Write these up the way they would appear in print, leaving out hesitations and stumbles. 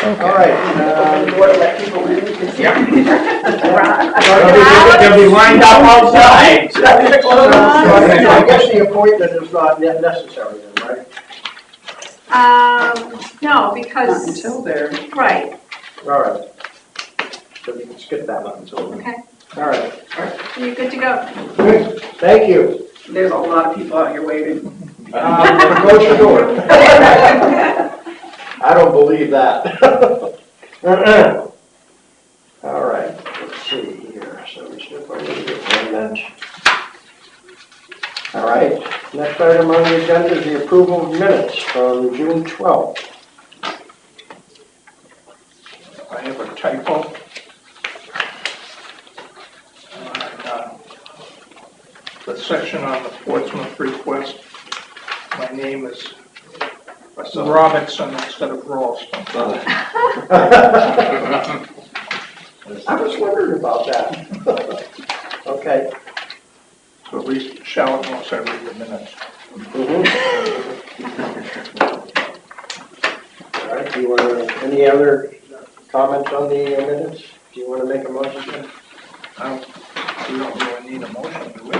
All right. They'll be lined up outside. So I guess the appointment is not yet necessary then, right? No, Not because, until they're, right, All right. So you can skip that one. okay, All right. you're good to go. Good. Thank you. there's a lot of people out here waiting. Close the door. I don't believe that. All right, let's see here. So we're still going to get that. All right, next item on the agenda is the approval of minutes from June 12th. I have a typo. The section on the Portsmouth request, my name is Robertson instead of Ralston. I was wondering about that. Okay. So at least Charlotte knows I read the minutes. All right, do you want to, any other comments on the minutes? Do you want to make a motion? We don't really need a motion, do we?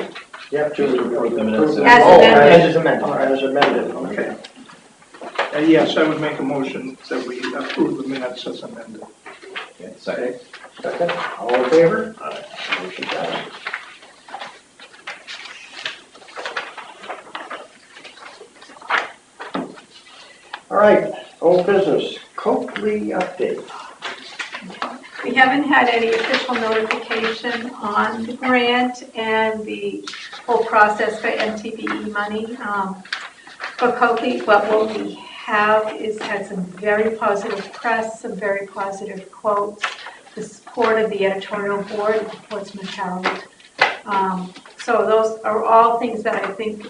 You have to approve the minutes. As amended. As amended. Okay. Yes, I would make a motion that we approve the minutes as amended. Okay, second. Second, all in favor? Motion passes. All right, old business, Coakley update. We haven't had any official notification on the grant and the whole process for NTVE money. For Coakley, what we have is had some very positive press, some very positive quotes, the support of the editorial board of the Portsmouth Herald. So those are all things that I think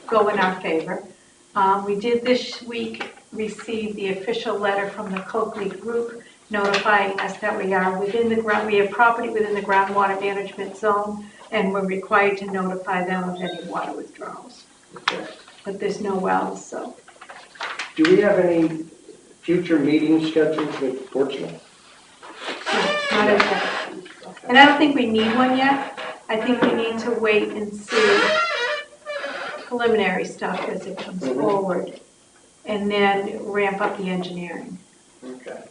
go in our favor. We did this week receive the official letter from the Coakley Group notifying us that we are within the ground, we have property within the groundwater management zone, and we're required to notify them of any water withdrawals. Okay. But there's no wells, so. Do we have any future meetings scheduled with Portsmouth? Not as yet. And I don't think we need one yet. I think we need to wait and see preliminary stuff as it comes forward, and then ramp up the engineering. Okay,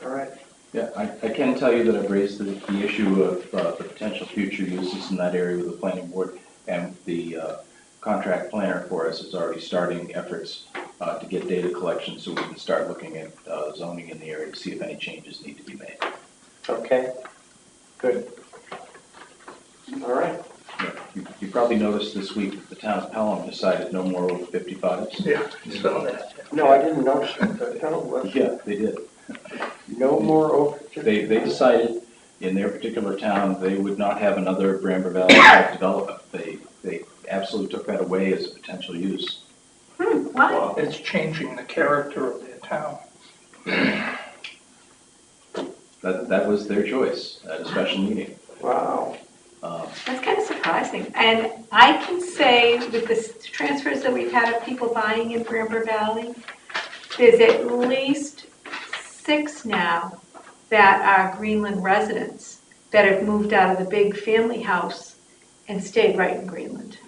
all right. Yeah, I can tell you that I've raised the issue of the potential future uses in that area with the planning board, and the contract planner for us is already starting efforts to get data collection so we can start looking at zoning in the area to see if any changes need to be made. Okay, good. All right. Yeah, you probably noticed this week that the town of Pelham decided no more over 55s. Yeah, so that. No, I didn't notice that. Yeah, they did. No more over. They decided in their particular town they would not have another Bramber Valley type development. They absolutely took that away as a potential use. Why? It's changing the character of their town. That was their choice at a special meeting. Wow. That's kind of surprising. And I can say with the transfers that we've had of people buying in Bramber Valley, there's at least 6 now that are Greenland residents that have moved out of the big family house and stayed right in Greenland.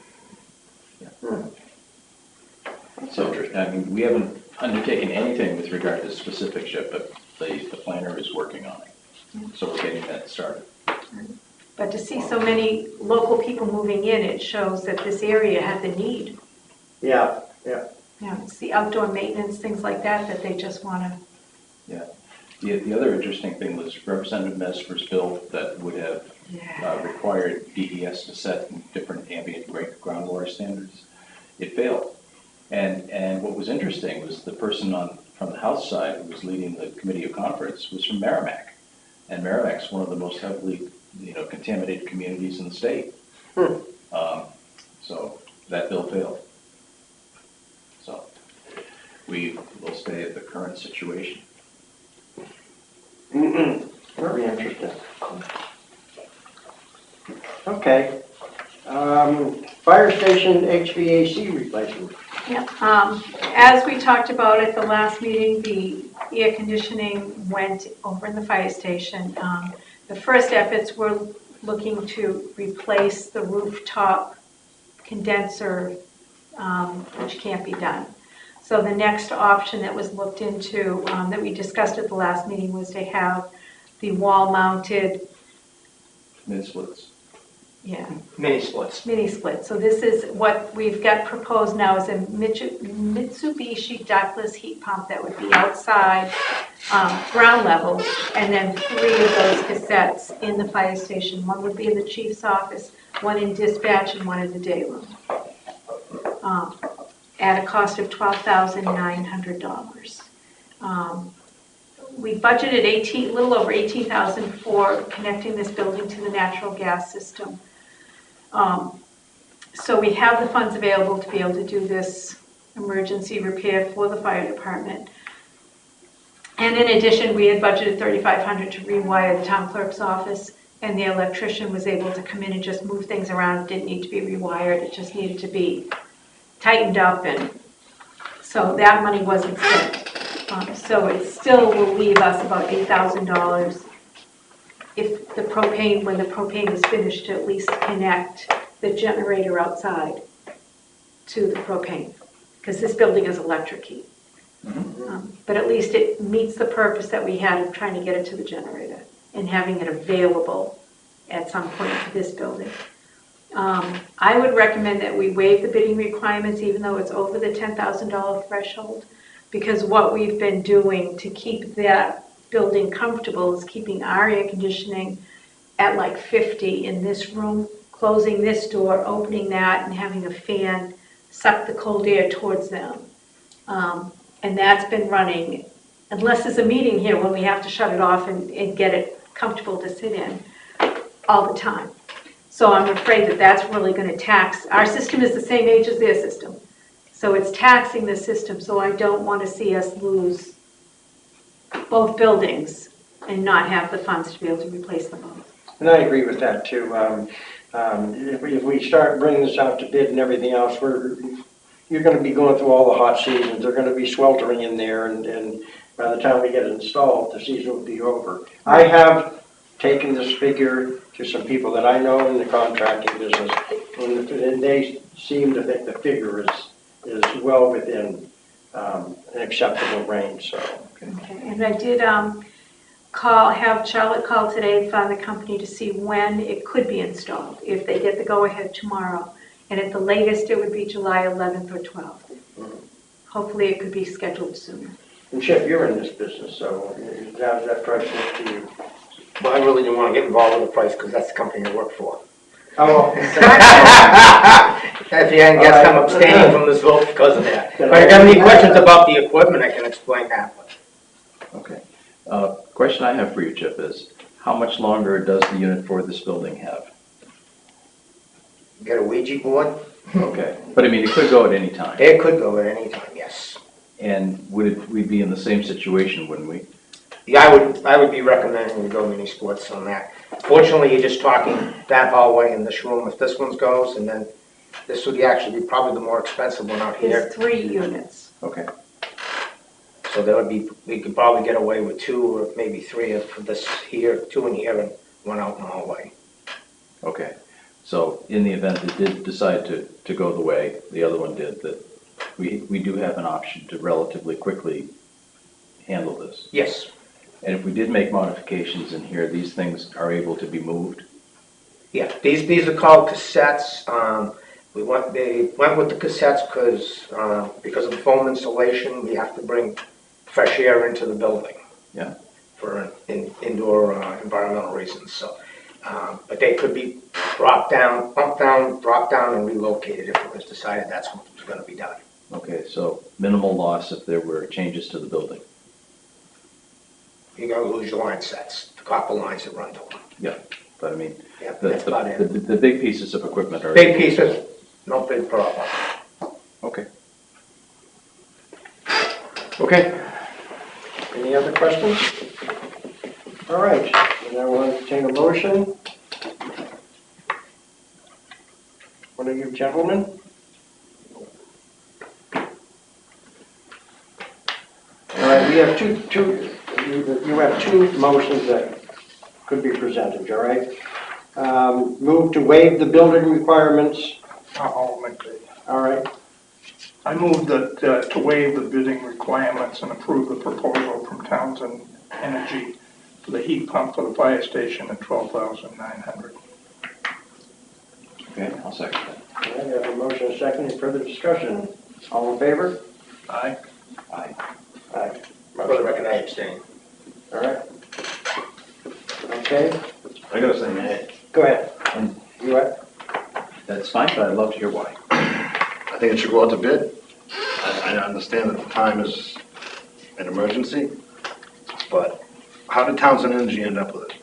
So, I mean, we haven't undertaken anything with regard to specifics yet, but the planner is working on it. So we're getting that started. But to see so many local people moving in, it shows that this area had the need. Yeah, yeah. You know, it's the outdoor maintenance, things like that, that they just want to. Yeah. The other interesting thing was Representative Mesfer's bill that would have required DES to set different ambient groundwater standards. It failed. And what was interesting was the person from the House side who was leading the committee of conference was from Merrimack. And Merrimack's one of the most heavily contaminated communities in the state. So that bill failed. So we will stay at the current situation. Very interesting. Okay. Fire station HVAC replacement. Yeah. As we talked about at the last meeting, the air conditioning went over in the fire station. The first efforts were looking to replace the rooftop condenser, which can't be done. So the next option that was looked into, that we discussed at the last meeting, was to have the wall-mounted, Mid splits. yeah, Mini splits. mini split. So this is what we've got proposed now, is a Mitsubishi ductless heat pump that would be outside, ground level, and then 3 of those cassettes in the fire station. One would be in the chief's office, one in dispatch, and one in the day room. At a cost of $12,900. We budgeted a little over $18,000 for connecting this building to the natural gas system. So we have the funds available to be able to do this emergency repair for the fire department. And in addition, we had budgeted $3,500 to rewire the town clerk's office, and the electrician was able to come in and just move things around. It didn't need to be rewired, it just needed to be tightened up, and so that money wasn't spent. So it still will leave us about $8,000 if the propane, when the propane is finished, to at least connect the generator outside to the propane, because this building is electric heat. But at least it meets the purpose that we had of trying to get it to the generator and having it available at some point to this building. I would recommend that we waive the bidding requirements, even though it's over the $10,000 threshold, because what we've been doing to keep that building comfortable is keeping our air conditioning at like 50 in this room, closing this door, opening that, and having a fan suck the cold air towards them. And that's been running, unless there's a meeting here when we have to shut it off and get it comfortable to sit in, all the time. So I'm afraid that that's really going to tax. Our system is the same age as their system. So it's taxing the system, so I don't want to see us lose both buildings and not have the funds to be able to replace them both. And I agree with that too. If we start bringing this out to bid and everything else, you're going to be going through all the hot seasons. They're going to be sweltering in there, and by the time we get it installed, the season will be over. I have taken this figure to some people that I know in the contracting business, and they seem to think the figure is well within an acceptable range. So. Okay. And I did have Charlotte call today and find the company to see when it could be installed, if they get the go-ahead tomorrow. And at the latest, it would be July 11th or 12th. Hopefully, it could be scheduled sooner. And Chip, you're in this business, so how does that price look to you? Well, I really didn't want to get involved with the price because that's the company I work for. Oh, At the end, guess I'm abstaining from this vote because of that. If I have any questions about the equipment, I can explain that. Okay. Question I have for you, Chip, is how much longer does the unit for this building have? Get a Ouija board? Okay, but I mean, it could go at any time. It could go at any time, yes. And we'd be in the same situation, wouldn't we? Yeah, I would be recommending we go mini splits on that. Fortunately, you're just talking that hallway in this room if this one goes, and then this would actually be probably the more expensive one out here. There's 3 units. Okay. So there would be, we could probably get away with 2 or maybe 3 of this here, 2 in here and 1 out in the hallway. Okay. So in the event it did decide to go the way the other one did, that we do have an option to relatively quickly handle this. Yes. And if we did make modifications in here, these things are able to be moved? Yeah, these are called cassettes. They went with the cassettes because of the foam insulation, we have to bring fresh air into the building. Yeah. For indoor environmental reasons. So, but they could be brought down, bumped down, brought down, and relocated if it was decided that's what was going to be done. Okay, so minimal loss if there were changes to the building. You're going to lose your line sets, the copper lines that run to them. Yeah, but I mean, Yeah, that's about it. the big pieces of equipment are... Big pieces, no big problem. Okay. Okay. Any other questions? All right, and I will entertain a motion. One of you gentlemen? All right, we have you have two motions that could be presented, all right? Move to waive the building requirements, I'll make the, all right? I move that, to waive the bidding requirements and approve the proposal from Townsend Energy for the heat pump for the fire station at $12,900. Okay, I'll second that. All right, I have a motion, a second, any further discussion? All in favor? Aye. Aye. Aye. For the record, I abstain. All right. Okay, I gotta say, nay. go ahead. You what? That's fine, but I'd love to hear why. I think it should go out to bid. I understand that the time is an emergency, but how did Townsend Energy end up with it?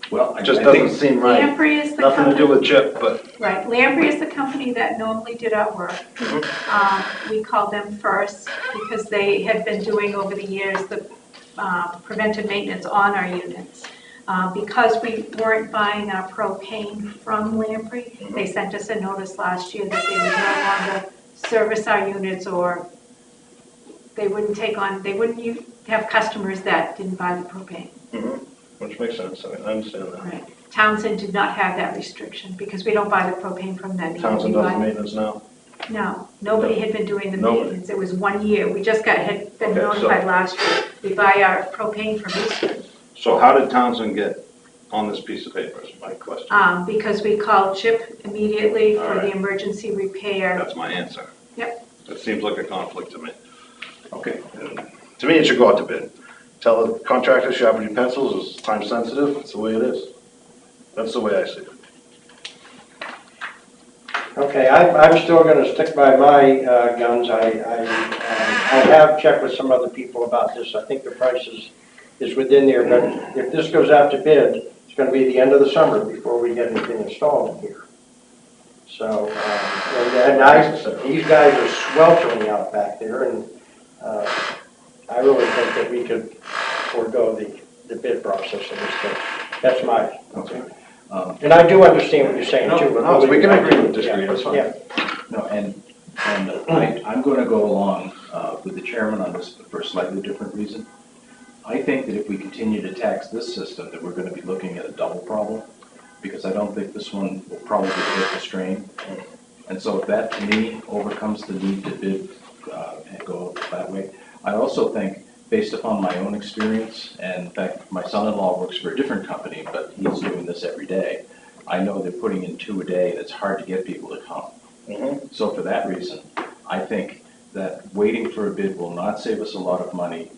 Well, It just I doesn't think, seem right. Lamprey is the Nothing to do company, with Chip, but right, Lamprey is the company that normally did our work. We called them first because they had been doing over the years the preventive maintenance on our units. Because we weren't buying our propane from Lamprey, they sent us a notice last year that they would no longer service our units, or they wouldn't take on, they wouldn't have customers that didn't buy the propane. which makes sense. I mean, I understand that. Right. Townsend did not have that restriction because we don't buy the propane from them. Townsend We does buy- the maintenance now. No, nobody had been doing the Nobody. maintenance. It was 1 year. We just had been Okay, so- notified last year. We buy our propane from Eastern. So how did Townsend get on this piece of paper is my question. Because we called Chip immediately for All the right. emergency repair. That's my answer. Yep. It seems like a conflict to me. okay, To me, it should go out to bid. Tell the contractor sharpen your pencils, it's time sensitive, it's the way it is. That's the way I see it. Okay, I'm still gonna stick by my guns. I have checked with some other people about this. I think the price is within there, but if this goes out to bid, it's gonna be the end of the summer before we get anything installed in here. So, these guys are sweltering out back there, and I really think that we could forego the bid process in this case. That's my, okay. and I do understand what you're saying too. but No, we can agree to disagree, that's fine. Yeah. No, and I'm going to go along with the chairman on this, but for a slightly different reason. I think that if we continue to tax this system, that we're going to be looking at a double problem, because I don't think this one will probably take the strain. And so if that, to me, overcomes the need to bid and go that way, I also think, based upon my own experience, and in fact, my son-in-law works for a different company, but he's doing this every day. I know they're putting in 2 a day, and it's hard to get people to come. So for that reason, I think that waiting for a bid will not save us a lot of money.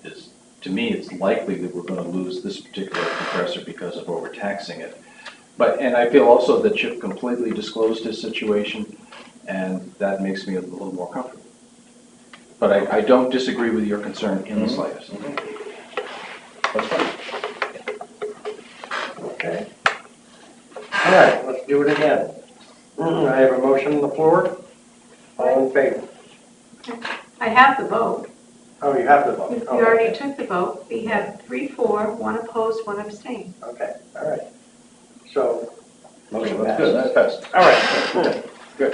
To me, it's likely that we're going to lose this particular compressor because of overtaxing it. And I feel also that Chip completely disclosed his situation, and that makes me a little more comfortable. But I don't disagree with your concern in the slightest. That's fine. Okay. All right, let's do it again. I have a motion on the floor. All in favor? I have the vote. Oh, you have the vote. You Oh, already okay. took the vote. We have 3 for, 1 opposed, 1 abstained. Okay, all right. So, motion That's good, passes. that's passed. All right, good.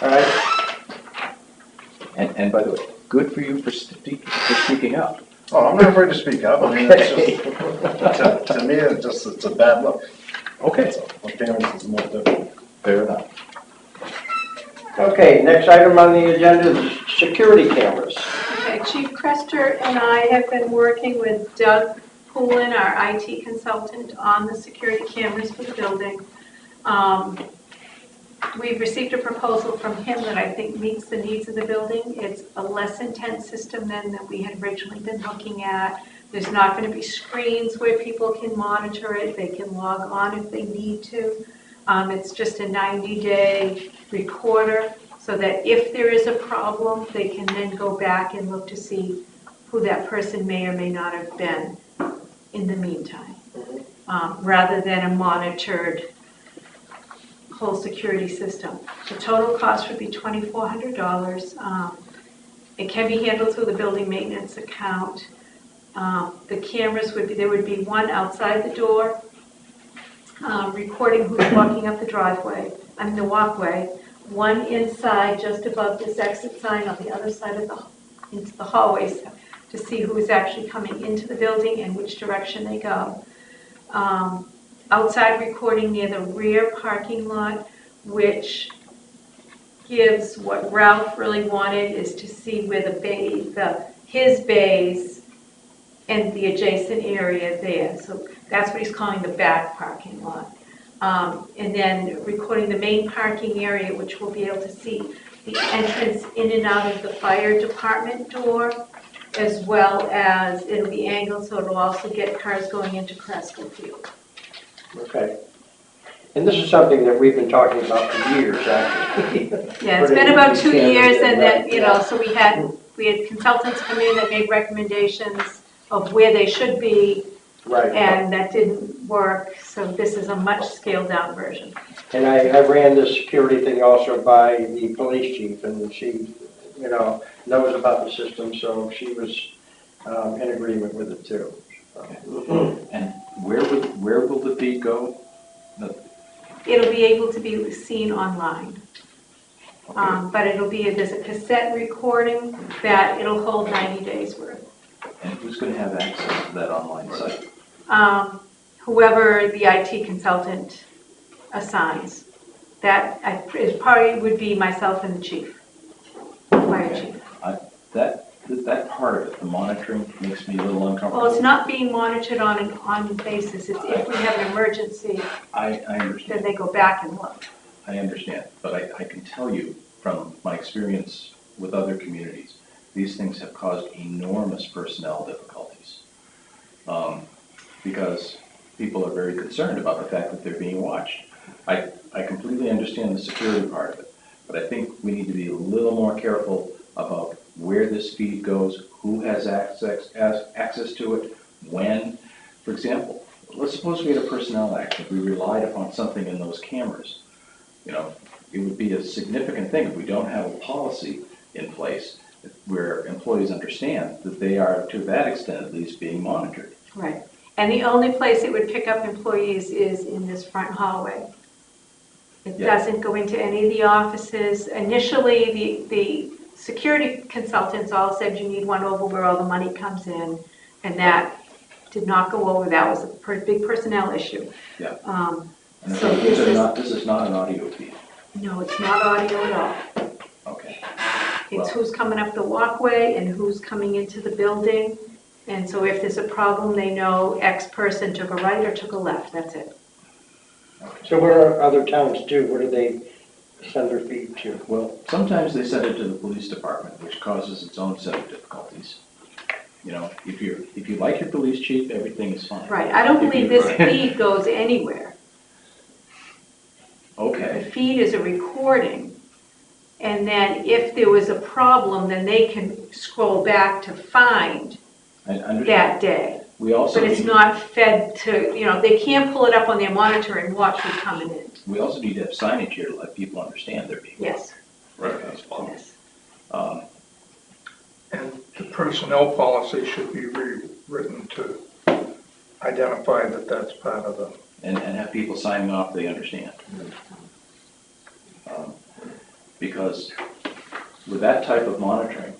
All right, And by the way, good for you for speaking up. Oh, I'm not afraid to speak up. I mean, it's just, to me, it's a bad look. Okay, So, appearance is more different. fair enough. okay, next item on the agenda is security cameras. Okay, Chief Crester and I have been working with Doug Poulin, our IT consultant, on the security cameras for the building. We've received a proposal from him that I think meets the needs of the building. It's a less intense system than that we had originally been looking at. There's not going to be screens where people can monitor it. They can log on if they need to. It's just a 90-day recorder so that if there is a problem, they can then go back and look to see who that person may or may not have been in the meantime, rather than a monitored whole security system. The total cost would be $2,400. It can be handled through the building maintenance account. The cameras there would be one outside the door, recording who's walking up the walkway, one inside just above this exit sign on the other side of the into the hallways to see who is actually coming into the building and which direction they go. Outside recording near the rear parking lot, which gives what Ralph really wanted is to see where the bay, his bays and the adjacent area there. So that's what he's calling the back parking lot. And then recording the main parking area, which we'll be able to see the entrance in and out of the fire department door, as well as it'll be angled, so it'll also get cars going into Cresco Field. Okay. And this is something that we've been talking about for years, actually. Yeah, it's been about 2 years, and then, you know, so we had consultants come in that made recommendations of where they should be, Right. and that didn't work, so this is a much scaled down version. And I ran the security thing also by the police chief, and she, you know, knows about the system, so she was in agreement with it too. And where will the feed go? It'll be able to be seen online. Okay. But there's a cassette recording that it'll hold 90 days worth. And who's going to have access to that online site? Whoever the IT consultant assigns. That is probably would be myself and the chief, fire chief. That part of it, the monitoring, makes me a little uncomfortable. Well, it's not being monitored on an on basis. It's if we have an emergency, I then understand. they go back and look. I understand, but I can tell you from my experience with other communities, these things have caused enormous personnel difficulties. Because people are very concerned about the fact that they're being watched. I completely understand the security part of it, but I think we need to be a little more careful about where this feed goes, who has access to it, when. For example, let's suppose we had a personnel action, we relied upon something in those cameras. You know, it would be a significant thing if we don't have a policy in place where employees understand that they are, to that extent at least, being monitored. Right. And the only place it would pick up employees is in this front hallway. It Yeah. doesn't go into any of the offices. Initially, the security consultants all said you need one over where all the money comes in, and that did not go over. That was a big personnel issue. Yeah. And So this is not an audio feed. No, it's not audio at all. Okay. It's Well- who's coming up the walkway and who's coming into the building. And so if there's a problem, they know X person took a right or took a left, that's it. So what do other towns do? What do they send their feed to? Well, sometimes they send it to the police department, which causes its own set of difficulties. You know, if you like your police chief, everything is fine. Right, I don't If believe you- this feed goes anywhere. The Okay, feed is a recording, and then if there was a problem, then they can scroll back to find I understand. that day. We also But it's need, not fed to, you know, they can't pull it up on their monitor and watch who's coming in. we also need to have signage here to let people understand they're being Yes, monitored. yes. And the personnel policy should be rewritten to identify that that's part of the, And have people signing off, they understand. Because with that type of monitoring,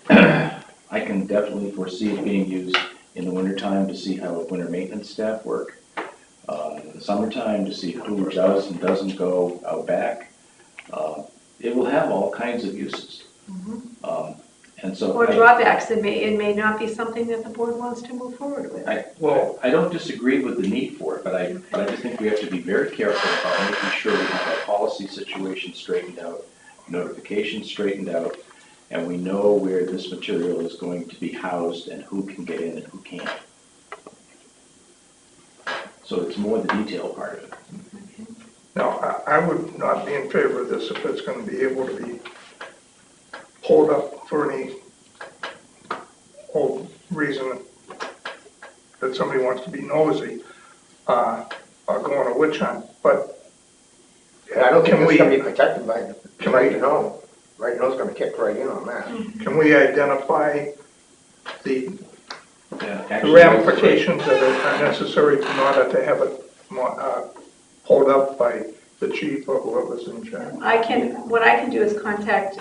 I can definitely foresee it being used in the wintertime to see how winter maintenance staff work. In the summertime to see who does and doesn't go out back. It will have all kinds of uses. And so. Or drawbacks, it may not be something that the board wants to move forward with. I don't disagree with the need for it, but I just think we have to be very careful about making sure we have our policy situation straightened out, notifications straightened out, and we know where this material is going to be housed and who can get in and who can't. So it's more the detail part of it. now, I would not be in favor of this if it's gonna be able to be pulled up for any old reason that somebody wants to be nosy, or go on a witch hunt, but Yeah, I don't think Can it's we- gonna be protected by the Can right we- to know. Right to know's gonna kick right in on that. can we identify the Actually, ramifications that are necessary in order to have it pulled up by the chief or whoever's in charge? What I can do is contact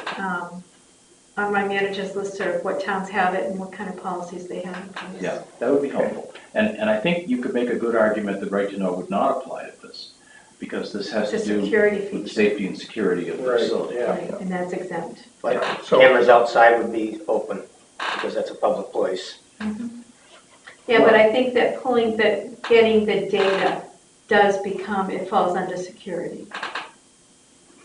on my manager's list of what towns have it and what kind of policies they have in place. Yeah, that would be helpful. And I think you could make a good argument that Right to Know would not apply to this, because this has to It's a do security with feature. safety and security of the Right, facility. yeah. Right, and that's exempt. But So- cameras outside would be open, because that's a public place. Yeah, but I think that getting the data does become, it falls under security.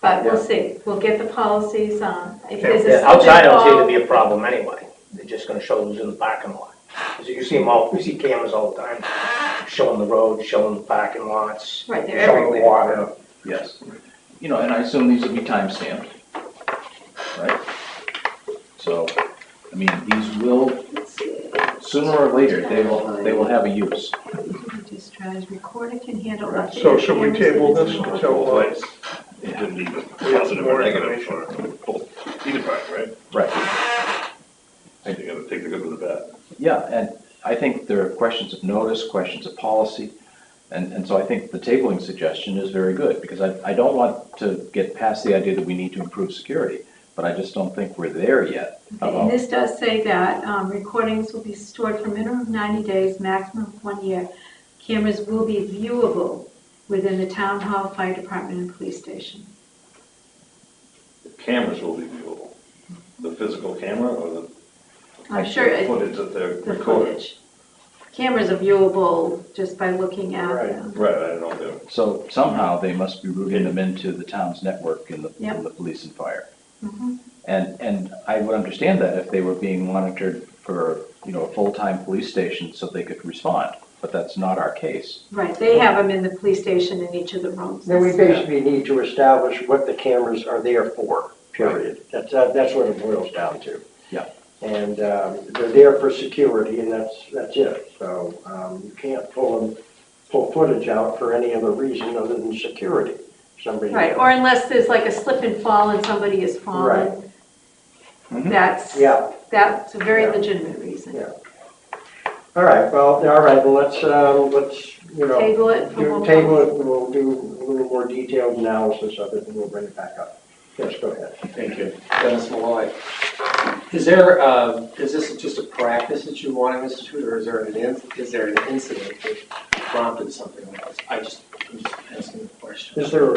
But we'll see, we'll get the policies on. If there's a Yeah, slip and outside, I don't see it fall- to be a problem anyway. They're just gonna show who's in the parking lot. 'Cause you see them all, you see cameras all the time, showing the road, showing the parking lots, Right, they're showing the everywhere. water. Yes. You know, and I assume these will be time-stamped, right? So, I mean, these will, Let's see. sooner or later, they will have a use. Just try to record it, can handle updates. So should we table this until, Place. It didn't need positive or negative for both, either part, right? Right. You gotta take the good with the bad. Yeah, and I think there are questions of notice, questions of policy, and so I think the tabling suggestion is very good, because I don't want to get past the idea that we need to improve security, but I just don't think we're there yet. And this does say that recordings will be stored for a minimum of 90 days, maximum of 1 year. Cameras will be viewable within the town hall, fire department, and police station. The cameras will be viewable. The physical camera or the I'm sure footage that they're the recording? footage. Cameras are viewable just by looking at Right. them. Right, I don't know if they're, So somehow they must be routing them into the town's network in Yep. the police and fire. Mhm. And I would understand that if they were being monitored for, a full-time police station so they could respond, but that's not our case. Right, they have them in the police station in each of the rooms. Then we basically need to establish what the cameras are there for, period. That's what it boils down to. Yeah. And they're there for security, and that's it. So you can't pull footage out for any other reason other than security. Somebody. Right, or unless there's like a slip and fall and somebody has fallen. Mhm. That's a very Yeah. legitimate reason. Yeah. All right, well, let's Table it for more table it, and we'll do a little more detailed analysis of it, and we'll bring it back up. Yes, go ahead. Thank you. Dennis Malloy. Is this just a practice that you want to institute, or is there an incident that prompted something like this? I'm just asking the question. Is there,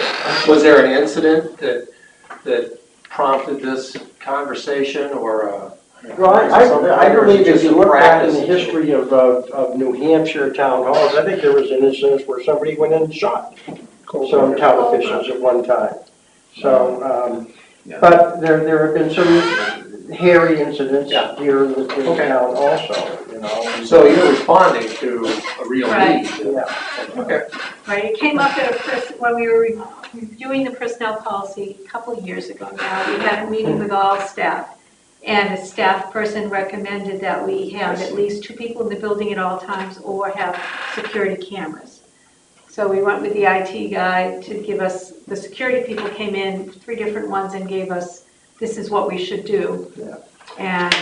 Was there an incident that prompted this conversation, or well, I believe if you look back in the history of of New Hampshire town halls, I think there was an instance where somebody went in and shot some town officials at one time. So, Yeah. but there have been some hairy incidents Yeah. here in the Okay. town also, So you're responding to a real Right. need? Yeah. Okay. Right, it came up when we were reviewing the personnel policy a couple of years ago now. We had a meeting with all staff, and a staff person recommended that we have at least 2 people in the building at all times or have security cameras. So we went with the IT guy to give us, the security people came in, 3 different ones, and gave us, this is what we should do. Yeah. And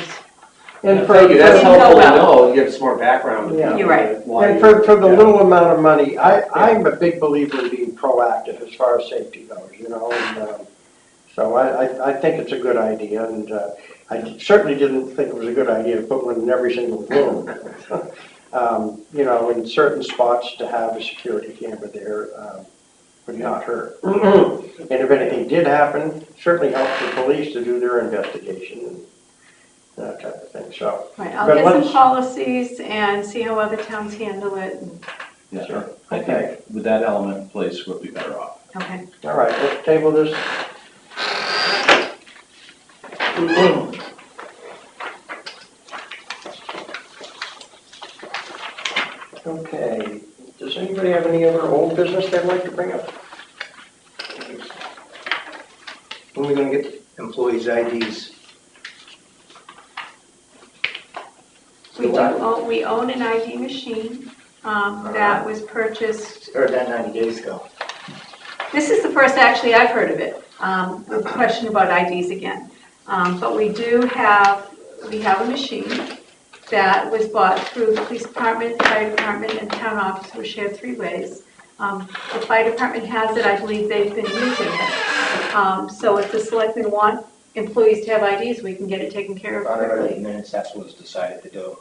And Thank you, that's Didn't go helpful to well. know, it gives more background. Yeah. You're right. Why And you- for the yeah. little amount of money, I'm a big believer in being proactive as far as safety goes, and so I think it's a good idea, and I certainly didn't think it was a good idea to put one in every single room. In certain spots to have a security camera there would not hurt. And if anything did happen, certainly helps the police to do their investigation and that type of thing, so. right, I'll But get some let's- policies and see how other towns handle it. Yeah, Sure. I Okay. think with that element in place, we'll be better off. Okay. All right, let's table this. Okay, does anybody have any other old business they'd like to bring up? When are we gonna get employees' IDs? We own an ID machine that was purchased, Heard that 90 days ago. this is the first actually I've heard of it, the question about IDs again. But we have a machine that was bought through the police department, fire department, and town office, we share 3 ways. The fire department has it, I believe they've been using it. So if the selectmen want employees to have IDs, we can get it taken care of I read it in quickly. the minutes, that's what was decided to do.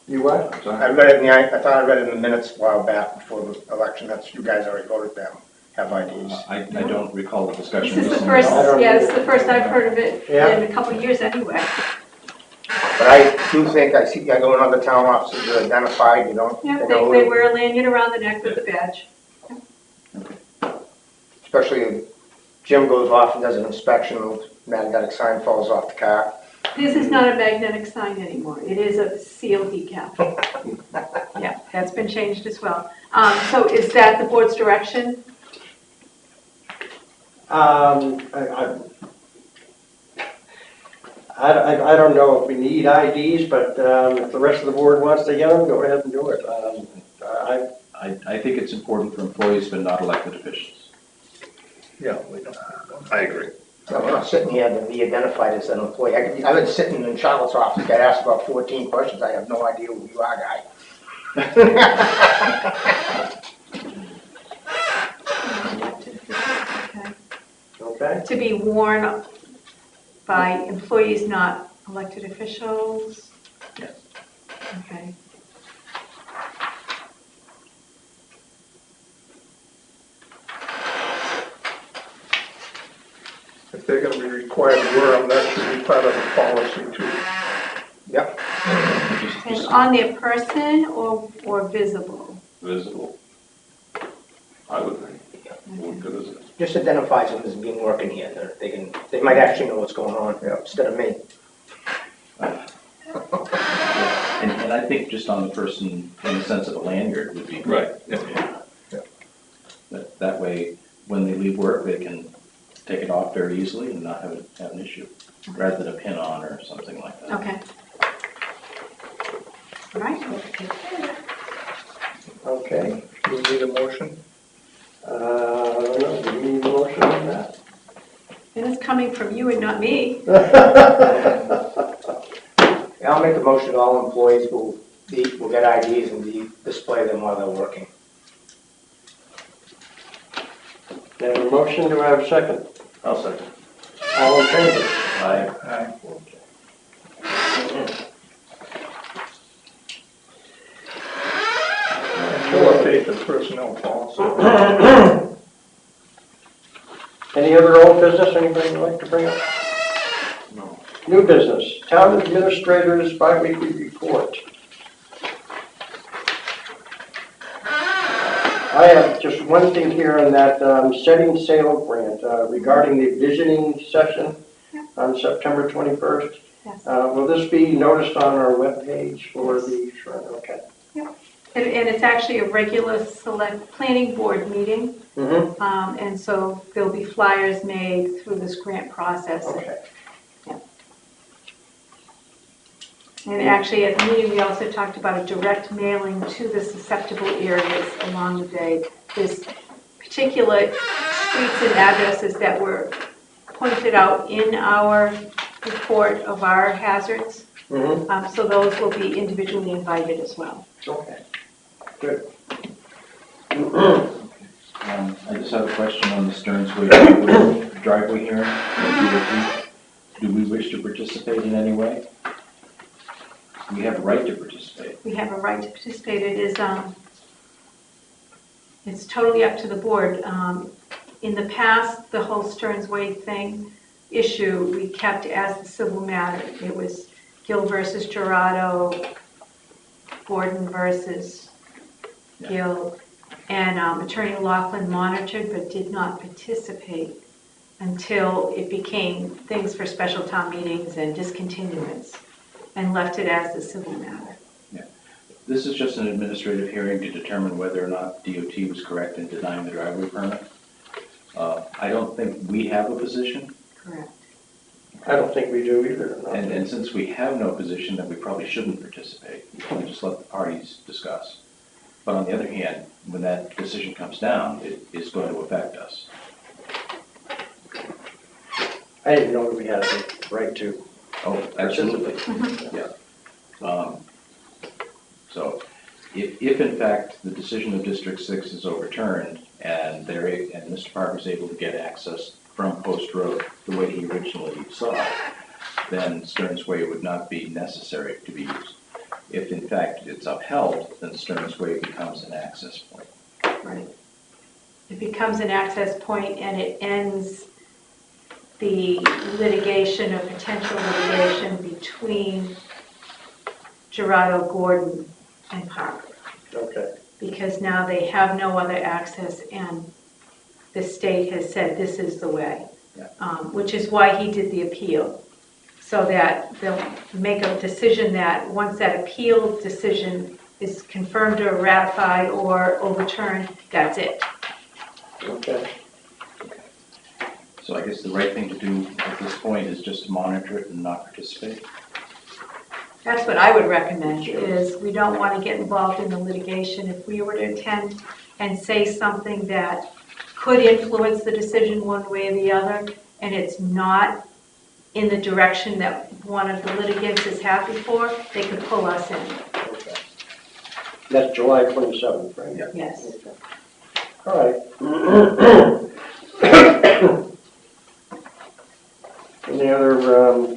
You what? I'm sorry. I read it in the, I thought I read it in the minutes a while back before the election, that's, you guys already voted them, have IDs. I don't recall the discussion. This is the recently first, at all. yeah, this is the first I've heard of it Yeah. in a couple of years anyway. But I do think, I see, I go in other town offices, they're identified, you know, Yeah, they they know, wear a lanyard around the neck with the badge. especially if Jim goes off and does an inspection, the magnetic sign falls off the car. This is not a magnetic sign anymore. It is a seal decal. Yeah, that's been changed as well. So is that the board's direction? I don't know if we need IDs, but if the rest of the board wants to get them, go ahead and do it. I think it's important for employees, but not elected officials. Yeah, we don't. I agree. I'm not sitting here to be identified as an employee. I've been sitting in Charlotte's office, got asked about 14 questions, I have no idea who you are, guy. Okay. Okay? To be worn by employees, not elected officials? Yes. Okay. If they're gonna be required to wear them, that should be part of the policy too. Yep. And on their person or visible? Visible. I would think. What good is it? Just identifies them as being working here, they might actually know what's going on, instead of me. And I think just on the person, in the sense of a lanyard, would be Right, great. That way, when they leave work, they can take it off very easily and not have an issue, rather than a pin on or something like that. Okay. All right. Okay. Do we need a motion? No, do we need a motion on that? And it's coming from you and not me. Yeah, I'll make a motion, all employees will get IDs and display them while they're working. There's a motion, do I have a second? I'll second. All in favor? Aye. Aye. And we'll update the personnel policy. Any other old business anybody would like to bring up? No. New business, town administrator's bi-weekly report. I have just one thing here on that setting sail grant regarding the visioning session on September 21st. Yes. Will this be noticed on our webpage for the, okay. And it's actually a regular select planning board meeting. Mm-hmm. And so there'll be flyers made through this grant process. Okay. And actually, at the meeting, we also talked about a direct mailing to the susceptible areas along the day. There's particular streets and addresses that were pointed out in our report of our hazards. Mm-hmm. So those will be individually invited as well. Okay. Good. I just have a question on the Stearns Way driveway hearing. Do we wish to participate in any way? We have a right to participate. We have a right to participate. It is, it's totally up to the board. In the past, the whole Stearns Way issue, we kept as the civil matter. It was Gill versus Gerardo, Gordon versus Gill, and Attorney Laughlin monitored but did not participate until it became things for special town meetings and discontinuance, and left it as the civil matter. Yeah. This is just an administrative hearing to determine whether or not DOT was correct in denying the driveway permit. I don't think we have a position. Correct. I don't think we do either. No. And since we have no position, then we probably shouldn't participate. We just let the parties discuss. But on the other hand, when that decision comes down, it is going to affect us. I didn't know that we had the right to. Oh, absolutely. Yeah. So if in fact the decision of District 6 is overturned and Mr. Parker is able to get access from Post Road the way he originally saw it, then Stearns Way would not be necessary to be used. If in fact it's upheld, then Stearns Way becomes an access point. Right. It becomes an access point and it ends the litigation or potential litigation between Gerardo Gordon and Parker. Okay. Because now they have no other access and the state has said this is the way. Yeah. Which is why he did the appeal. So that they'll make a decision that once that appeal decision is confirmed or ratified or overturned, that's it. Okay. So I guess the right thing to do at this point is just to monitor it and not participate. That's what I would recommend, is we don't want to get involved in the litigation. If we were to attend and say something that could influence the decision one way or the other, and it's not in the direction that one of the litigants has had before, they could pull us in. Okay. That's July 27th, right? Yeah. Yes. Okay. All right. Any other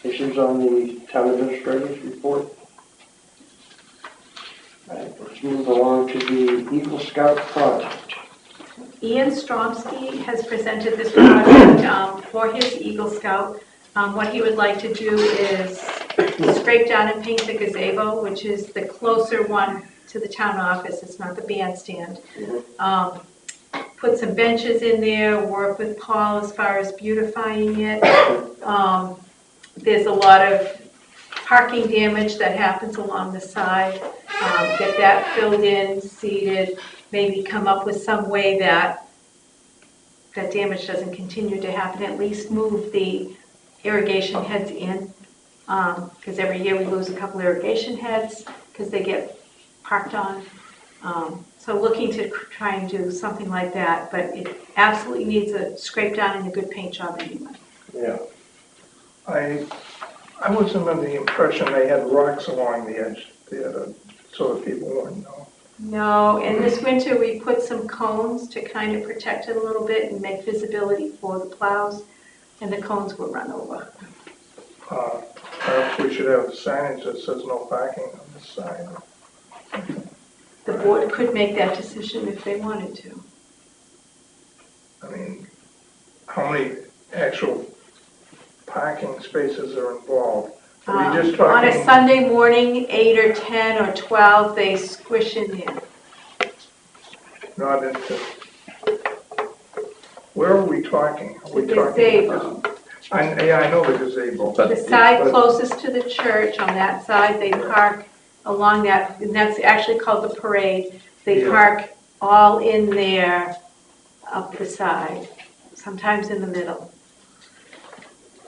issues on the town administrator's report? All right, let's move along to the Eagle Scout project. Ian Stromsky has presented this project for his Eagle Scout. What he would like to do is scrape down and paint the gazebo, which is the closer one to the town office. It's not the bandstand. Put some benches in there, work with Paul as far as beautifying it. There's a lot of parking damage that happens along the side. Get that filled in, seeded, maybe come up with some way that that damage doesn't continue to happen, at least move the irrigation heads in, because every year we lose a couple irrigation heads because they get parked on. So looking to try and do something like that, but it absolutely needs a scrape down and a good paint job anyway. Yeah. I was under the impression they had rocks along the edge there so that people wouldn't know. No, and this winter we put some cones to kind of protect it a little bit and make visibility for the plows, and the cones were run over. Perhaps we should have signage that says no parking on this side. The board could make that decision if they wanted to. I mean, how many actual parking spaces are involved? Are we just On a talking? Sunday morning, 8 or 10 or 12, they squish in there. Not into, where are we talking? Are we The talking? gazebo. Yeah, I know the gazebo. But- The side closest to the church, on that side, they park along that, and that's actually called the parade. They Yeah. park all in there up the side, sometimes in the middle.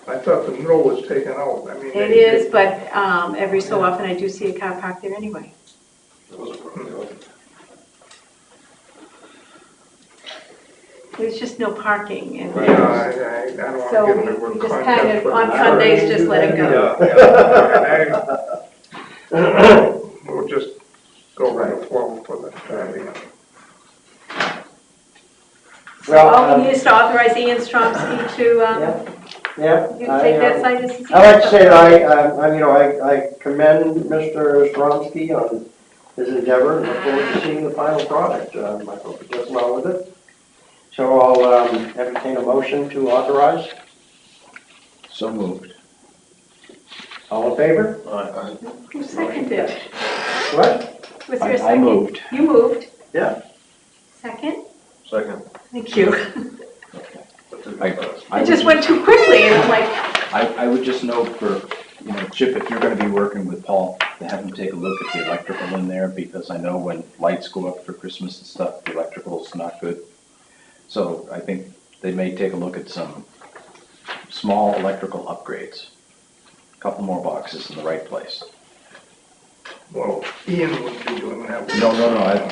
I thought the middle was taken out. I mean. It is, but every so often I do see a car parked there anyway. There's just no parking, and Yeah, I don't want so to get we into a just contest. kind of, with on the- Sundays, just let it go. Yeah. We'll just go right flow for the time. So all we need is to authorize Ian Stromsky to, Yeah. you take that site as. I like to say that I commend Mr. Stromsky on his endeavor and look forward to seeing the final product. I hope he does well with it. So I'll entertain a motion to authorize. So moved. All in favor? Who seconded? What? Was there a I second? moved. You moved? Yeah. Second? Second. Thank you. I It just went too quickly, and I'm like, I would just note for, Chip, if you're gonna be working with Paul, to have him take a look at the electrical in there, because I know when lights go up for Christmas and stuff, the electrical's not good. So I think they may take a look at some small electrical upgrades. A couple more boxes in the right place. Well, Ian would be doing that. No,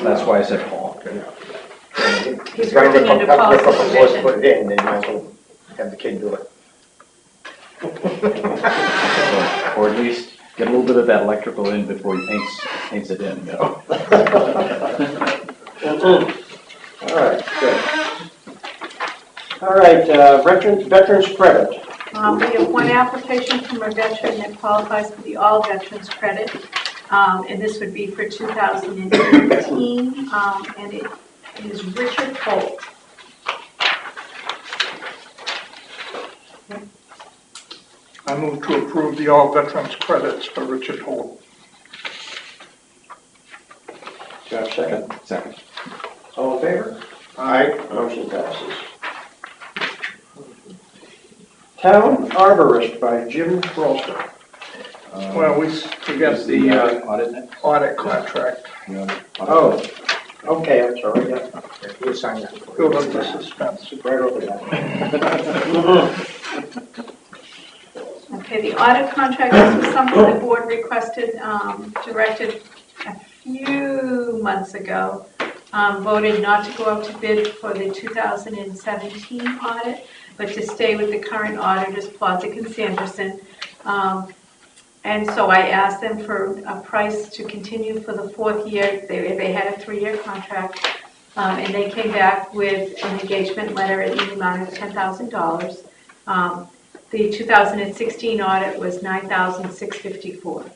that's why I said Paul. Okay. he's working under Paul's supervision. Put it in, then you might as well have the kid do it. Or at least get a little bit of that electrical in before he paints it in, All right, good. All right, veterans credit. We have one application from a veteran that qualifies for the All Veterans Credit, and this would be for 2018, and it is Richard Holt. I move to approve the all veterans credits for Richard Holt. Do you have a second? Second. All in favor? Aye. Motion passes. Town Arborist by Jim Rolston. Well, we got Is the audit next? audit contract. The audit? Oh, okay, I'm sorry, yeah, You sign that. Build up the suspense. right over that. Okay, the audit contract, this was something the board requested, directed a few months ago, voted not to go out to bid for the 2017 audit, but to stay with the current auditors, Plotzik and Sanderson. And so I asked them for a price to continue for the 4th year. They had a 3-year contract, and they came back with an engagement letter in the amount of $10,000. The 2016 audit was $9,654.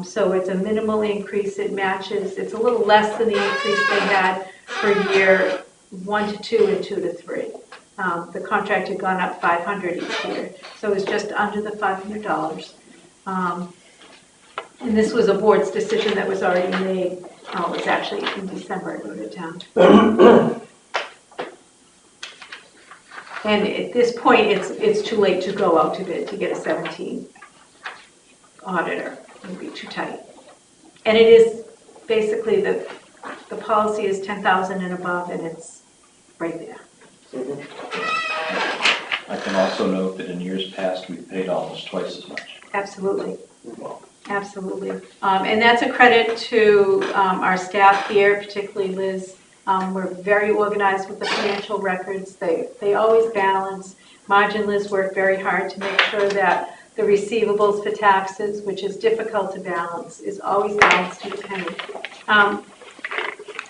So it's a minimal increase. It matches, it's a little less than the increase they had for year 1 to 2 and 2 to 3. The contract had gone up $500 each year, so it was just under the $500. And this was a board's decision that was already made. Oh, it was actually in December, I wrote it down. And at this point, it's too late to go out to bid to get a 17 auditor. It would be too tight. And it is basically the policy is 10,000 and above, and it's right there. I can also note that in years past, we've paid almost twice as much. Absolutely. Absolutely. And that's a credit to our staff here, particularly Liz. We're very organized with the financial records. They always balance. Marge and Liz work very hard to make sure that the receivables for taxes, which is difficult to balance, is always balanced to the penny.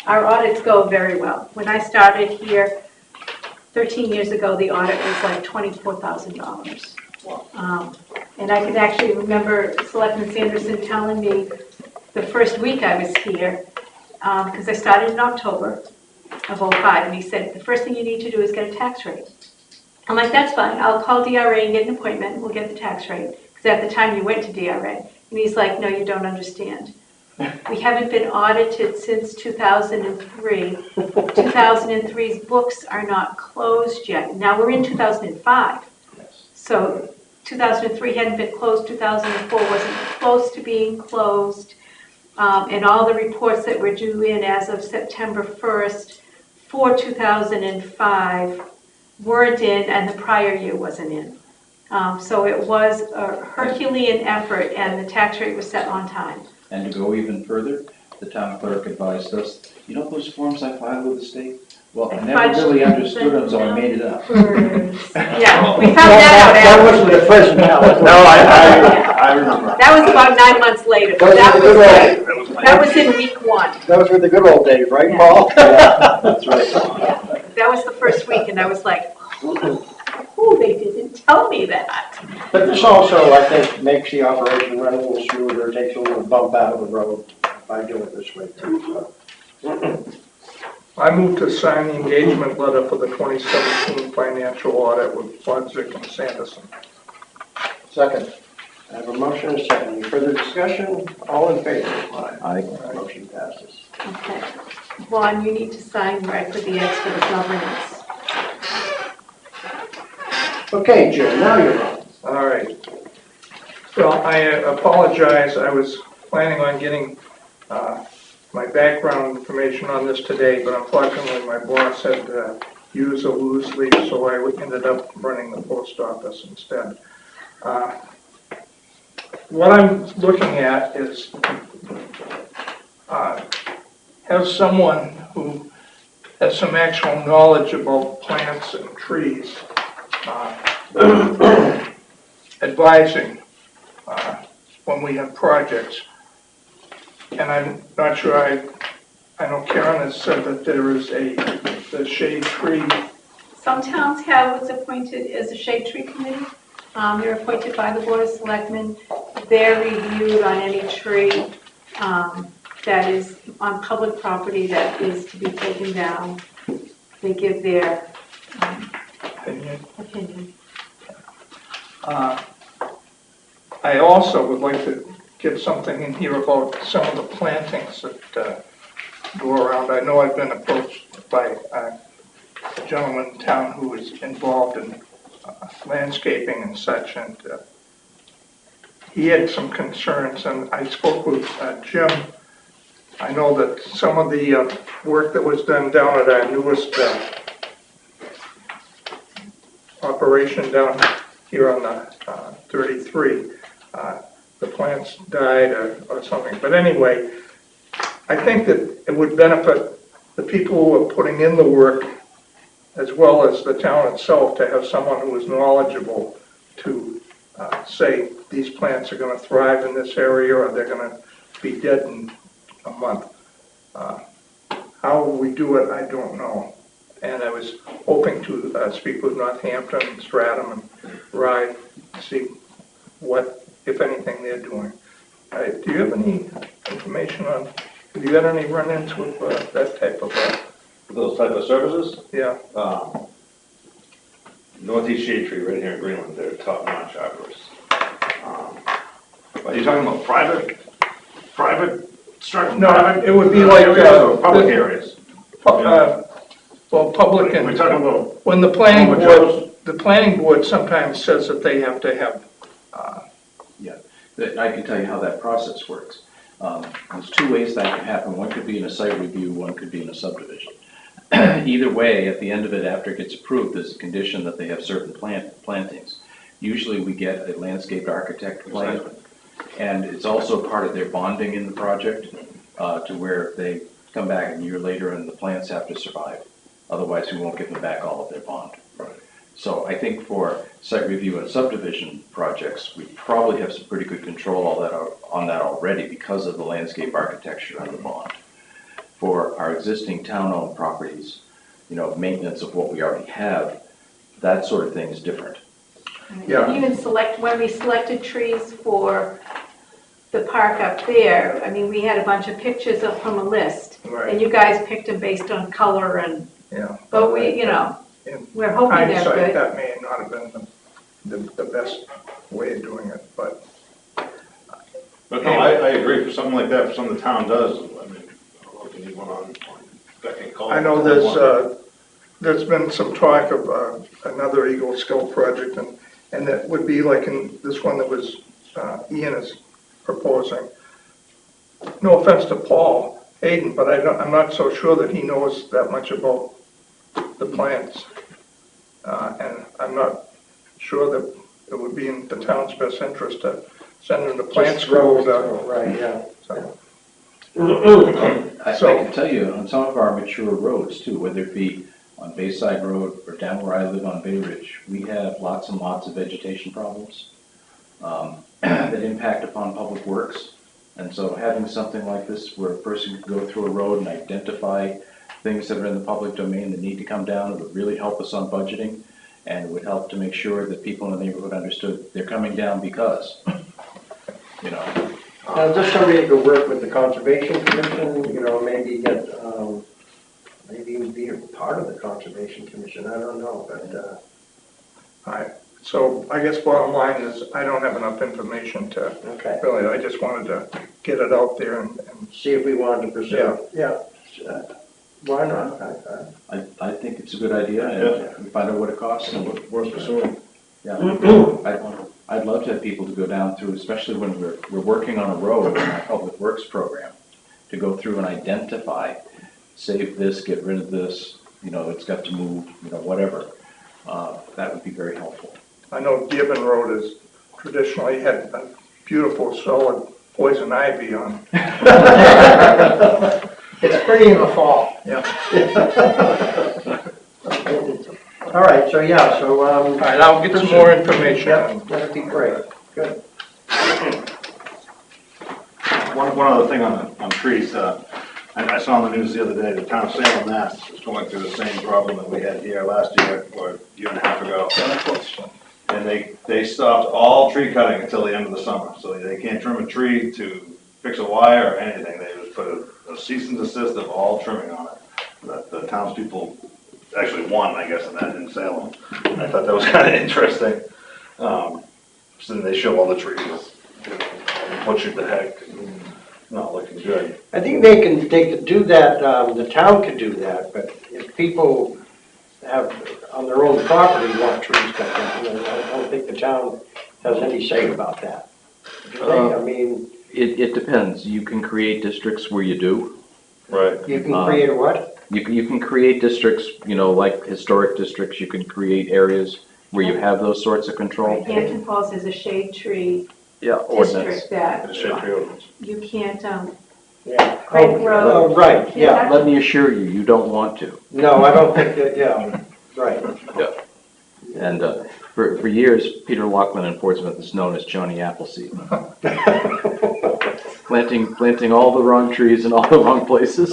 Our audits go very well. When I started here 13 years ago, the audit was like $24,000. And I can actually remember Selectman Sanderson telling me the first week I was here, because I started in October of '05, and he said, the first thing you need to do is get a tax rate. I'm like, that's fine, I'll call DRA and get an appointment, and we'll get the tax rate. Because at the time you went to DRA. And he's like, no, you don't understand. We haven't been audited since 2003. 2003's books are not closed yet. Now we're in 2005. Yes. So 2003 hadn't been closed, 2004 wasn't close to being closed. And all the reports that were due in as of September 1st for 2005 weren't in, and the prior year wasn't in. So it was a Herculean effort, and the tax rate was set on time. And to go even further, the town clerk advised us, you know those forms I filed with the state? Well, I never really understood them, so I made it up. Yeah, we found that out That after. wasn't the first now. No, I remember. That was about 9 months later. But that was in week 1. Those were the good old days, right, Yeah. Paul? That's right. Yeah. That was the first week, and I was like, oh, they didn't tell me that. But this also, I think, makes the operation run a little smoother, takes a little bump out of the road by doing it this way too. So. I move to sign the engagement letter for the 2017 financial audit with Plotzik and Sanderson. Second. I have a motion and a second. Any further discussion? All in favor? Aye. Motion passes. Okay. Vaughn, you need to sign where I put the X for the governance. Okay, Jim, now you're on. All right. Well, I apologize. I was planning on getting my background information on this today, but unfortunately my boss had use or lose leave, so I ended up running the post office instead. What I'm looking at is have someone who has some actual knowledge about plants and trees advising when we have projects. And I'm not sure, I know Karen has said that there is the shade tree Some towns have what's appointed as a shade tree committee. They're appointed by the Board of Selectmen. They're reviewed on any tree that is on public property that is to be taken down. They give their opinion. I also would like to get something in here about some of the plantings that go around. I know I've been approached by a gentleman in town who is involved in landscaping and such, and he had some concerns, and I spoke with Jim. I know that some of the work that was done down at our newest operation down here on the 33, the plants died or something. But anyway, I think that it would benefit the people who are putting in the work as well as the town itself to have someone who is knowledgeable to say these plants are going to thrive in this area or they're going to be dead in a month. How we do it, I don't know. And I was hoping to speak with Northampton, Stratham, and Rye to see what, if anything, they're doing. Do you have any information on, have you had any run-ins with that type of, Those type of services? yeah? Northeast Shade Tree right here in Greenland, they're top-notch arborists. Are you talking about private structure? No, it would be like Public areas. Well, public and We're talking about, when the planning board sometimes says that they have to have. I can tell you how that process works. There's two ways that can happen. One could be in a site review, one could be in a subdivision. Either way, at the end of it, after it gets approved, there's a condition that they have certain plantings. Usually we get a landscape architect plan, and it's also part of their bonding in the project to where they come back a year later and the plants have to survive. Otherwise, we won't give them back all of their bond. So I think for site review and subdivision projects, we probably have some pretty good control on that already because of the landscape architecture and the bond. For our existing town-owned properties, maintenance of what we already have, that sort of thing is different. Yeah. Even when we selected trees for the park up there, I mean, we had a bunch of pictures up from a list. Right. And you guys picked them based on color and, Yeah. but we, In we're hoping they're hindsight, good. that may not have been the best way of doing it, but. but no, I agree, for something like that, for something the town does, I mean, I don't know if you need one on Beckett Cove. I know there's been some talk of another Eagle Scout project, and that would be like in this one that was Ian is proposing. No offense to Paul Hayden, but I'm not so sure that he knows that much about the plants. And I'm not sure that it would be in the town's best interest to send them to plant school. Right, yeah. So, I can tell you on some of our mature roads too, whether it be on Bayside Road or down where I live on Bay Ridge, we have lots and lots of vegetation problems that impact upon public works. And so having something like this where a person can go through a road and identify things that are in the public domain that need to come down, it would really help us on budgeting, and it would help to make sure that people in the neighborhood understood they're coming down because, Now, just somebody could work with the Conservation Commission, maybe get, maybe even be a part of the Conservation Commission, I don't know, but, So I guess bottom line is I don't have enough information to, okay. really, I just wanted to get it out there and See if we wanted to pursue. Yeah. Why not? I think it's a good idea, and we find out what it costs and what Worth pursuing. yeah. I'd love to have people to go down through, especially when we're working on a road in our public works program, to go through and identify, save this, get rid of this, it's got to move, whatever. That would be very helpful. I know Gibbon Road has traditionally had a beautiful solid poison ivy on. It's pretty in the fall. Yeah. All right, so yeah, so, All right, I'll get some more information. yeah, that'd be great, good. One other thing on trees, I saw on the news the other day, the town of Salem, Mass. is going through the same problem that we had here last year or a year and a half ago. And they stopped all tree cutting until the end of the summer, so they can't trim a tree to fix a wire or anything. They just put a cease and desist of all trimming on it. The townspeople actually won, I guess, in Salem. I thought that was kind of interesting. So then they show all the trees, what the heck, not looking good. I think they could do that, the town could do that, but if people have, on their own property, want trees cut down, I don't think the town has any say about that. Do they? I mean, It depends. You can create districts where you do. Right. you can create a what? You can create districts, like historic districts. You can create areas where you have those sorts of control. Hampton Falls is a shade tree Yeah, ordinance. district that The shade tree ordinance. you can't, Yeah. Craig Road. Oh, right, yeah. Let me assure you, you don't want to. No, I don't think that, yeah, right. And for years, Peter Loughlin in Portsmouth is known as Johnny Appleseed. planting all the wrong trees in all the wrong places.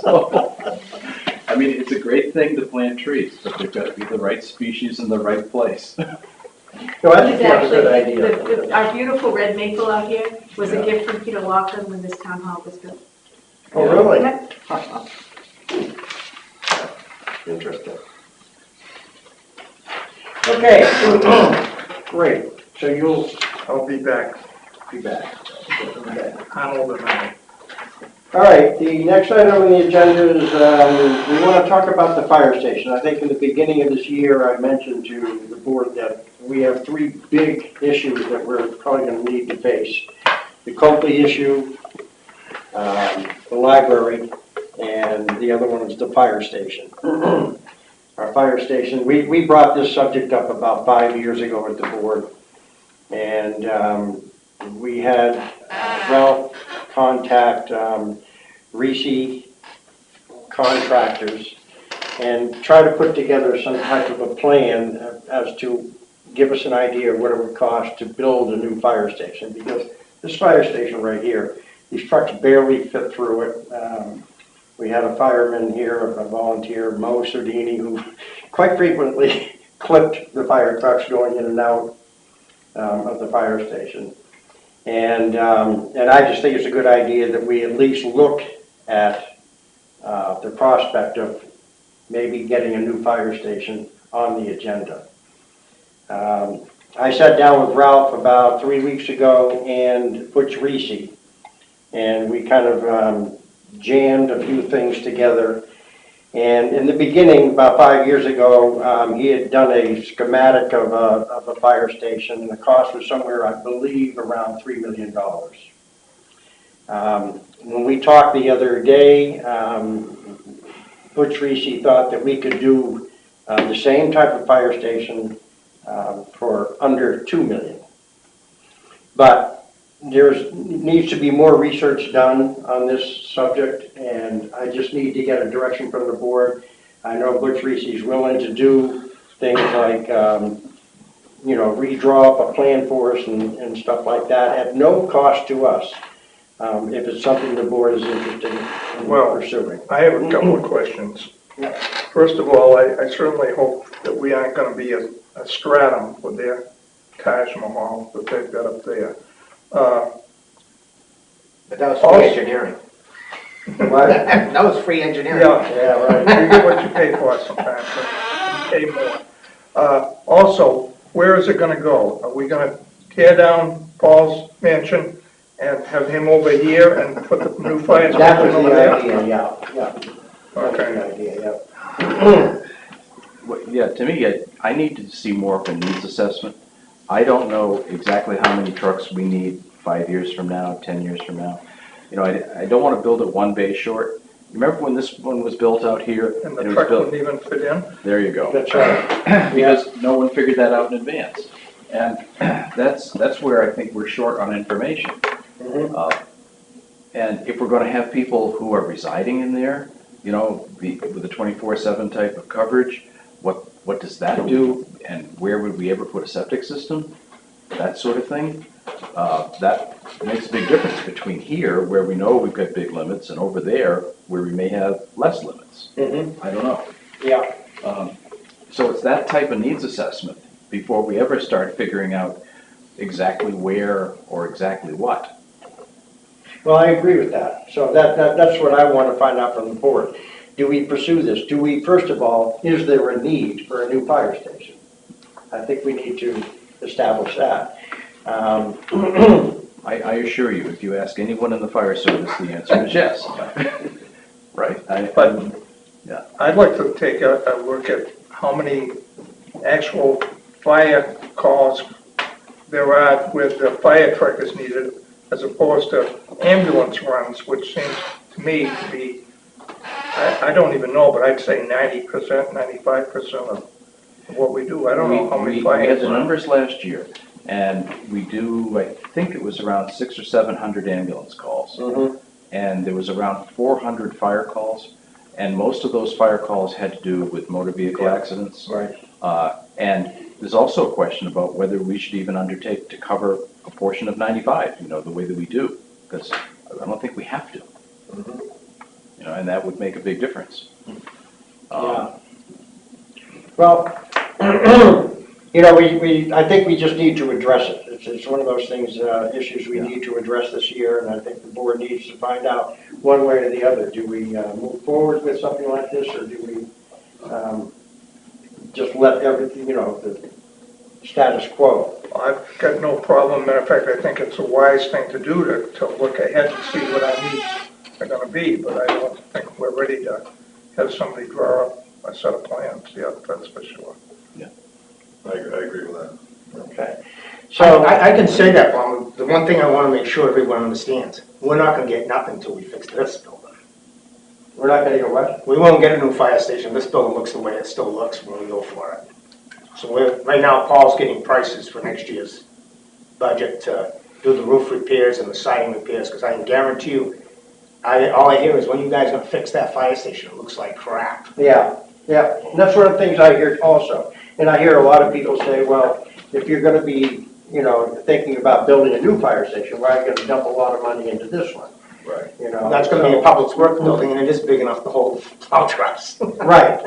So, I mean, it's a great thing to plant trees, but they've got to be the right species in the right place. No, I It's think that's a good actually, idea. our beautiful red maple out here was a gift from Peter Loughlin when this town hall was built. Oh, really? Yep. Interesting. Okay, great. So you'll I'll be back. be back. Okay. Arnold and I. All right, the next item on the agenda is, we want to talk about the fire station. I think in the beginning of this year, I mentioned to the board that we have three big issues that we're probably going to need to face. The Copley issue, the library, and the other one is the fire station. Our fire station, we brought this subject up about 5 years ago at the board, and we had Ralph contact Reese contractors and try to put together some type of a plan as to give us an idea of what it would cost to build a new fire station, because this fire station right here, these trucks barely fit through it. We had a fireman here, a volunteer, Mo Sardini, who quite frequently clipped the fire trucks going in and out of the fire station. And I just think it's a good idea that we at least look at the prospect of maybe getting a new fire station on the agenda. I sat down with Ralph about 3 weeks ago and Butch Reese, and we kind of jammed a few things together. And in the beginning, about 5 years ago, he had done a schematic of a fire station. The cost was somewhere, I believe, around $3 million. When we talked the other day, Butch Reese thought that we could do the same type of fire station for under $2 million. But there needs to be more research done on this subject, and I just need to get a direction from the board. I know Butch Reese is willing to do things like, redraw up a plan for us and stuff like that at no cost to us, if it's something the board is interested in pursuing. I have a couple of questions. Yeah. First of all, I certainly hope that we aren't going to be a stratum with their Taj Mahal that they've got up there. But that was free engineering. What? That was free engineering. Yeah, right. You get what you pay for sometimes, but you pay more. Also, where is it going to go? Are we going to tear down Paul's mansion and have him over here and put the new fire That station was over the there? idea, yeah. That was Okay. the idea, yeah. Yeah, to me, I need to see more of a needs assessment. I don't know exactly how many trucks we need 5 years from now, 10 years from now. I don't want to build it one bay short. Remember when this one was built out here? And the it was truck built- wouldn't even fit in? There you go. That's right. Because no one figured that out in advance. And that's where I think we're short on information. Mhm. And if we're going to have people who are residing in there, with a 24/7 type of coverage, what does that do? And where would we ever put a septic system? That sort of thing. It makes a big difference between here, where we know we've got big limits, and over there, where we may have less limits. I don't know. Yeah. So it's that type of needs assessment before we ever start figuring out exactly where or exactly what. Well, I agree with that. So that's what I want to find out from the board. Do we pursue this? Do we, first of all, is there a need for a new fire station? I think we need to establish that. I assure you, if you ask anyone in the fire service, the answer is yes. Right? I'd like to take a look at how many actual fire calls there are with the fire truck is needed, as opposed to ambulance runs, which seems to me to be, I don't even know, but I'd say 90%, 95% of what we do. I don't know how many We had fires. the numbers last year, and we do, I think it was around 600 or 700 ambulance calls. And there was around 400 fire calls, and most of those fire calls had to do with motor vehicle accidents. Right. And there's also a question about whether we should even undertake to cover a portion of 95, you know, the way that we do, because I don't think we have to. You know, and that would make a big difference. Yeah. Well, you know, I think we just need to address it. It's one of those things, issues we need to address this year, and I think the board needs to find out one way or the other. Do we move forward with something like this, or do we just let everything, you know, the status quo? I've got no problem. Matter of fact, I think it's a wise thing to do to look ahead and see what our needs are going to be, but I don't think we're ready to have somebody draw up a set of plans yet, that's for sure. I agree with that. Okay. So So, I can say that, but the one thing I want to make sure everyone understands, we're not going to get nothing until we fix this building. we're not gonna go what? We won't get a new fire station. This building looks the way it still looks when we go for it. So right now, Paul's getting prices for next year's budget to do the roof repairs and the siding repairs, because I can guarantee you, all I hear is, when you guys are gonna fix that fire station? It looks like crap. Yeah, yeah, and that's one of the things I hear also. And I hear a lot of people say, well, if you're gonna be, you know, thinking about building a new fire station, why are you gonna dump a lot of money into this one? Right. You know? That's gonna be a public works building, and it is big enough to hold plow trucks. Right.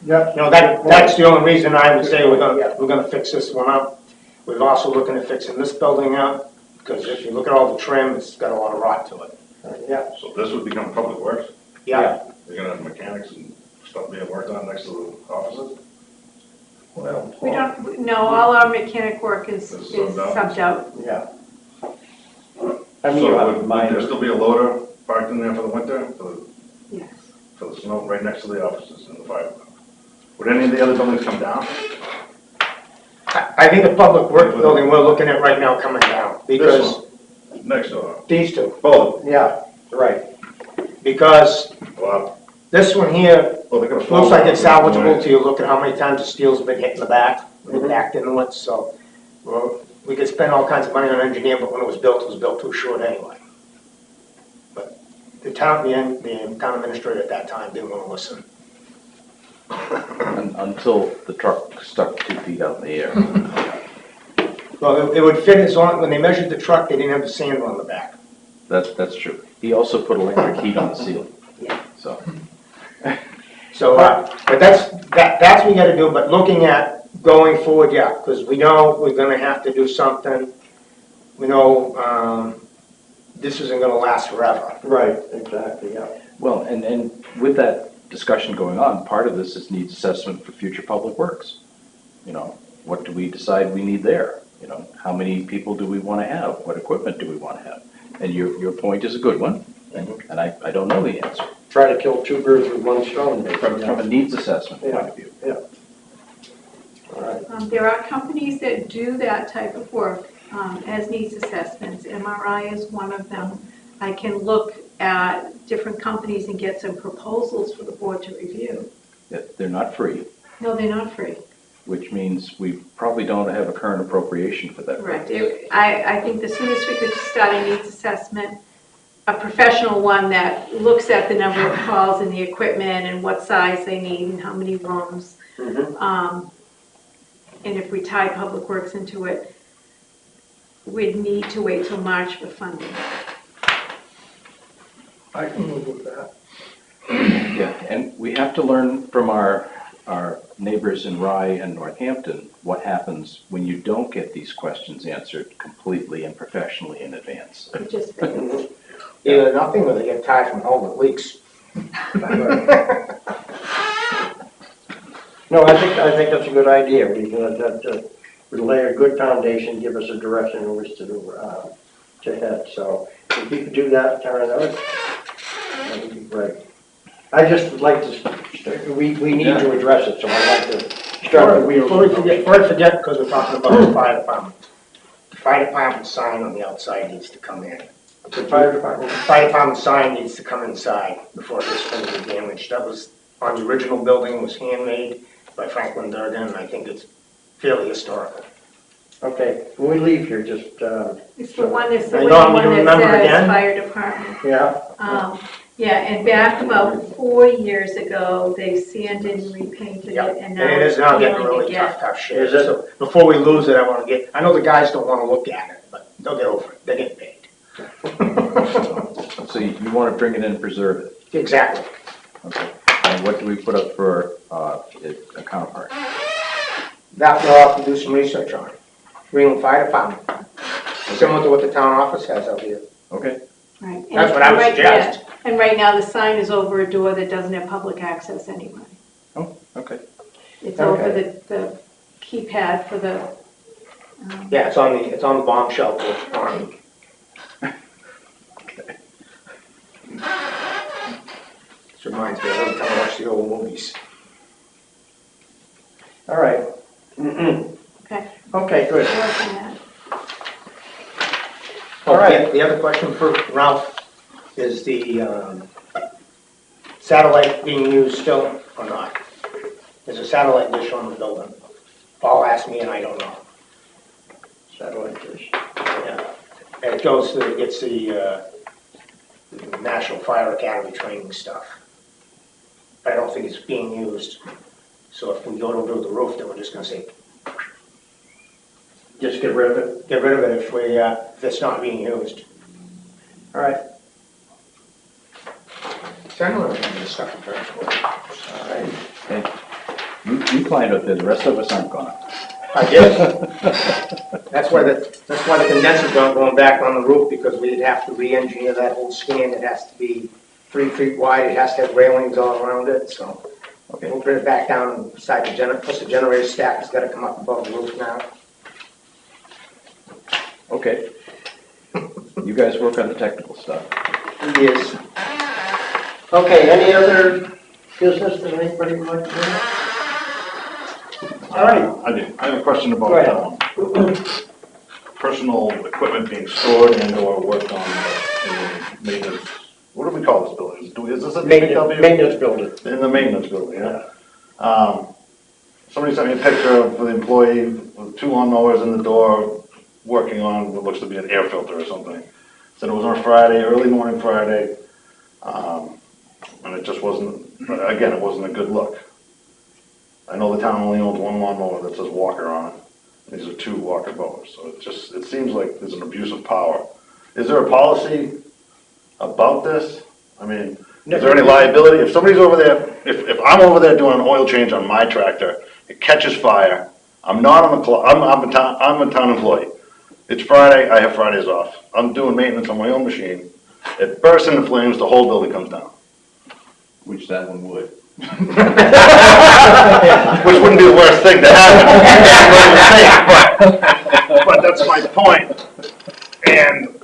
Yep. You know, that's the only reason I would say we're gonna fix this one up. We're also looking at fixing this building up, because if you look at all the trim, it's got a lot of rot to it. Yeah. So this would become public works? Yeah, You're gonna have mechanics and stuff being worked on next to the offices? Well, We don't, no, all our mechanic work is Is subbed subbed out. Yeah. I mean, you have So would minor. there still be a loader parked in there for the winter, Yes. for the snow, right next to the offices in the fire? Would any of the other buildings come down? I think the public works building we're looking at right now coming down, because Next door? these two, Both? Yeah, right. because Wow. this one here Well, they're gonna looks fall like it's down. salvageable till you look at how many times the steel's been hit in the back, and backed into it, so, well, we could spend all kinds of money on an engineer, but when it was built too short anyway. But the town administrator at that time didn't want to listen. Until the truck stuck 2 feet out in the air. Well, it would fit as long, when they measured the truck, they didn't have the sand on the back. That's true. He also put electric heat on the ceiling. Yeah. So, So, but that's what we gotta do, but looking at going forward, yeah, because we know we're gonna have to do something. We know, this isn't gonna last forever. Right, exactly, yeah. well, and with that discussion going on, part of this is needs assessment for future public works. You know, what do we decide we need there? You know, how many people do we want to have? What equipment do we want to have? And your point is a good one, and I don't know the answer. Try to kill two birds with one stone, maybe. From a needs assessment point Yeah. of view. Yeah. All right. There are companies that do that type of work as needs assessments. MRI is one of them. I can look at different companies and get some proposals for the board to review. They're not free, No, they're not free. which means we probably don't have a current appropriation for that. Correct. purpose. I think the soonest we could start a needs assessment, a professional one that looks at the number of calls and the equipment and what size they need and how many rooms. Mhm. And if we tie Public Works into it, we'd need to wait till March for funding. I can move with that. Yeah, and we have to learn from our neighbors in Rye and Northampton what happens when you don't get these questions answered completely and professionally in advance. It just fails. Either nothing or they get tired from home with leaks. No, I think that's a good idea. We would lay a good foundation, give us a direction in which to head. So if you could do that, Karen, that would be great. I just would like to, we need to address it, so I'd like to start. Before we forget, because we're talking about the fire department. The fire department sign on the outside needs to come in. The fire department. The fire department sign needs to come inside before it gets physically damaged. That was, on the original building, was handmade by Franklin Durgan, and I think it's fairly historical. Okay, when we leave here, just, It's the one that's the I red know, one you that remember says again? fire department. yeah, Yeah, and back about 4 years ago, they sanded and repainted it, Yep. and And now it it's is now getting peeling really again. tough shape. Is it? So before we lose it, I know the guys don't want to look at it, but they'll get over it. They're getting paid. So you want to bring it in and preserve it. Exactly. Okay. And what do we put up for a counterpart? That we'll have to do some research on. Greenland Fire Department. Similar to what the town office has out here. Okay. Right. That's what I would right- suggest. yeah. And right now, the sign is over a door that doesn't have public access anyway. Oh, okay. It's over the keypad for the, Yeah, it's on the bomb shelter on. Okay. This reminds me, every time I watch the old movies. all right. okay, Okay, good. working on it. All right. right, the other question for Ralph is the satellite being used still or not? There's a satellite dish on the building. Paul asked me and I don't know. Satellite dish. Yeah. And it goes to, gets the National Fire Academy training stuff. I don't think it's being used. So if we go to do the roof, then we're just gonna say, Just get rid of it. get rid of it if it's not being used. All right. Generally, this stuff is very cool. All right. Hey, you climbed up there, the rest of us aren't gonna. I guess. That's why the condensers aren't going back on the roof, because we'd have to re-engineer that whole span. It has to be 3 feet wide, it has to have railings all around it, so. Okay. We'll bring it back down beside the generator, plus the generator stack has gotta come up above the roof now. Okay. You guys work on the technical stuff. Yes. Okay, any other business that anybody would like to bring up? All right. I do. I have a question Go ahead. about personal equipment being stored and or worked on in the maintenance. What do we call this building? Is this a Maintenance building. In the maintenance building, yeah. Somebody sent me a picture of the employee with 2 lawnmowers in the door working on what looks to be an air filter or something. Said it was on a Friday, early morning Friday, and it just wasn't, again, it wasn't a good look. I know the town only owns 1 lawnmower that says Walker on it. These are 2 Walker mowers, so it seems like there's an abuse of power. Is there a policy about this? I mean, is there any liability? If somebody's over there, if I'm over there doing an oil change on my tractor, it catches fire, I'm not on the clock, I'm a town employee. It's Friday, I have Fridays off. I'm doing maintenance on my own machine. It bursts into flames, the whole building comes down. Which that one would. Which wouldn't be the worst thing to happen. But that's my point. And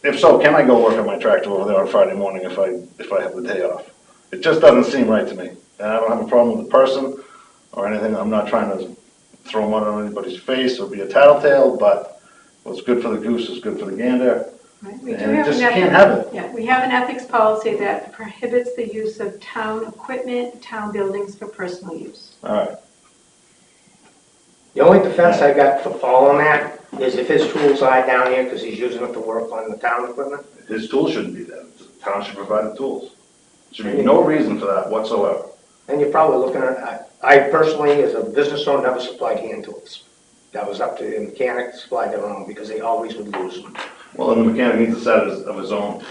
if so, can I go work on my tractor over there on Friday morning if I have the day off? It just doesn't seem right to me. And I don't have a problem with the person or anything. I'm not trying to throw mud on anybody's face or be a tattletale, but what's good for the goose is good for the gander. Right, we do And have just an can't ethics- have it. Yeah, we have an ethics policy that prohibits the use of town equipment, town buildings for personal use. All right. The only defense I got for Paul on that is if his tools are down here, because he's using it to work on the town equipment. His tools shouldn't be there. The town should provide the tools. Should be no reason for that whatsoever. And you're probably looking at, I personally, as a business owner, never supplied hand tools. That was up to the mechanic to supply their own, because they always would lose them. Well, then the mechanic needs a set of his own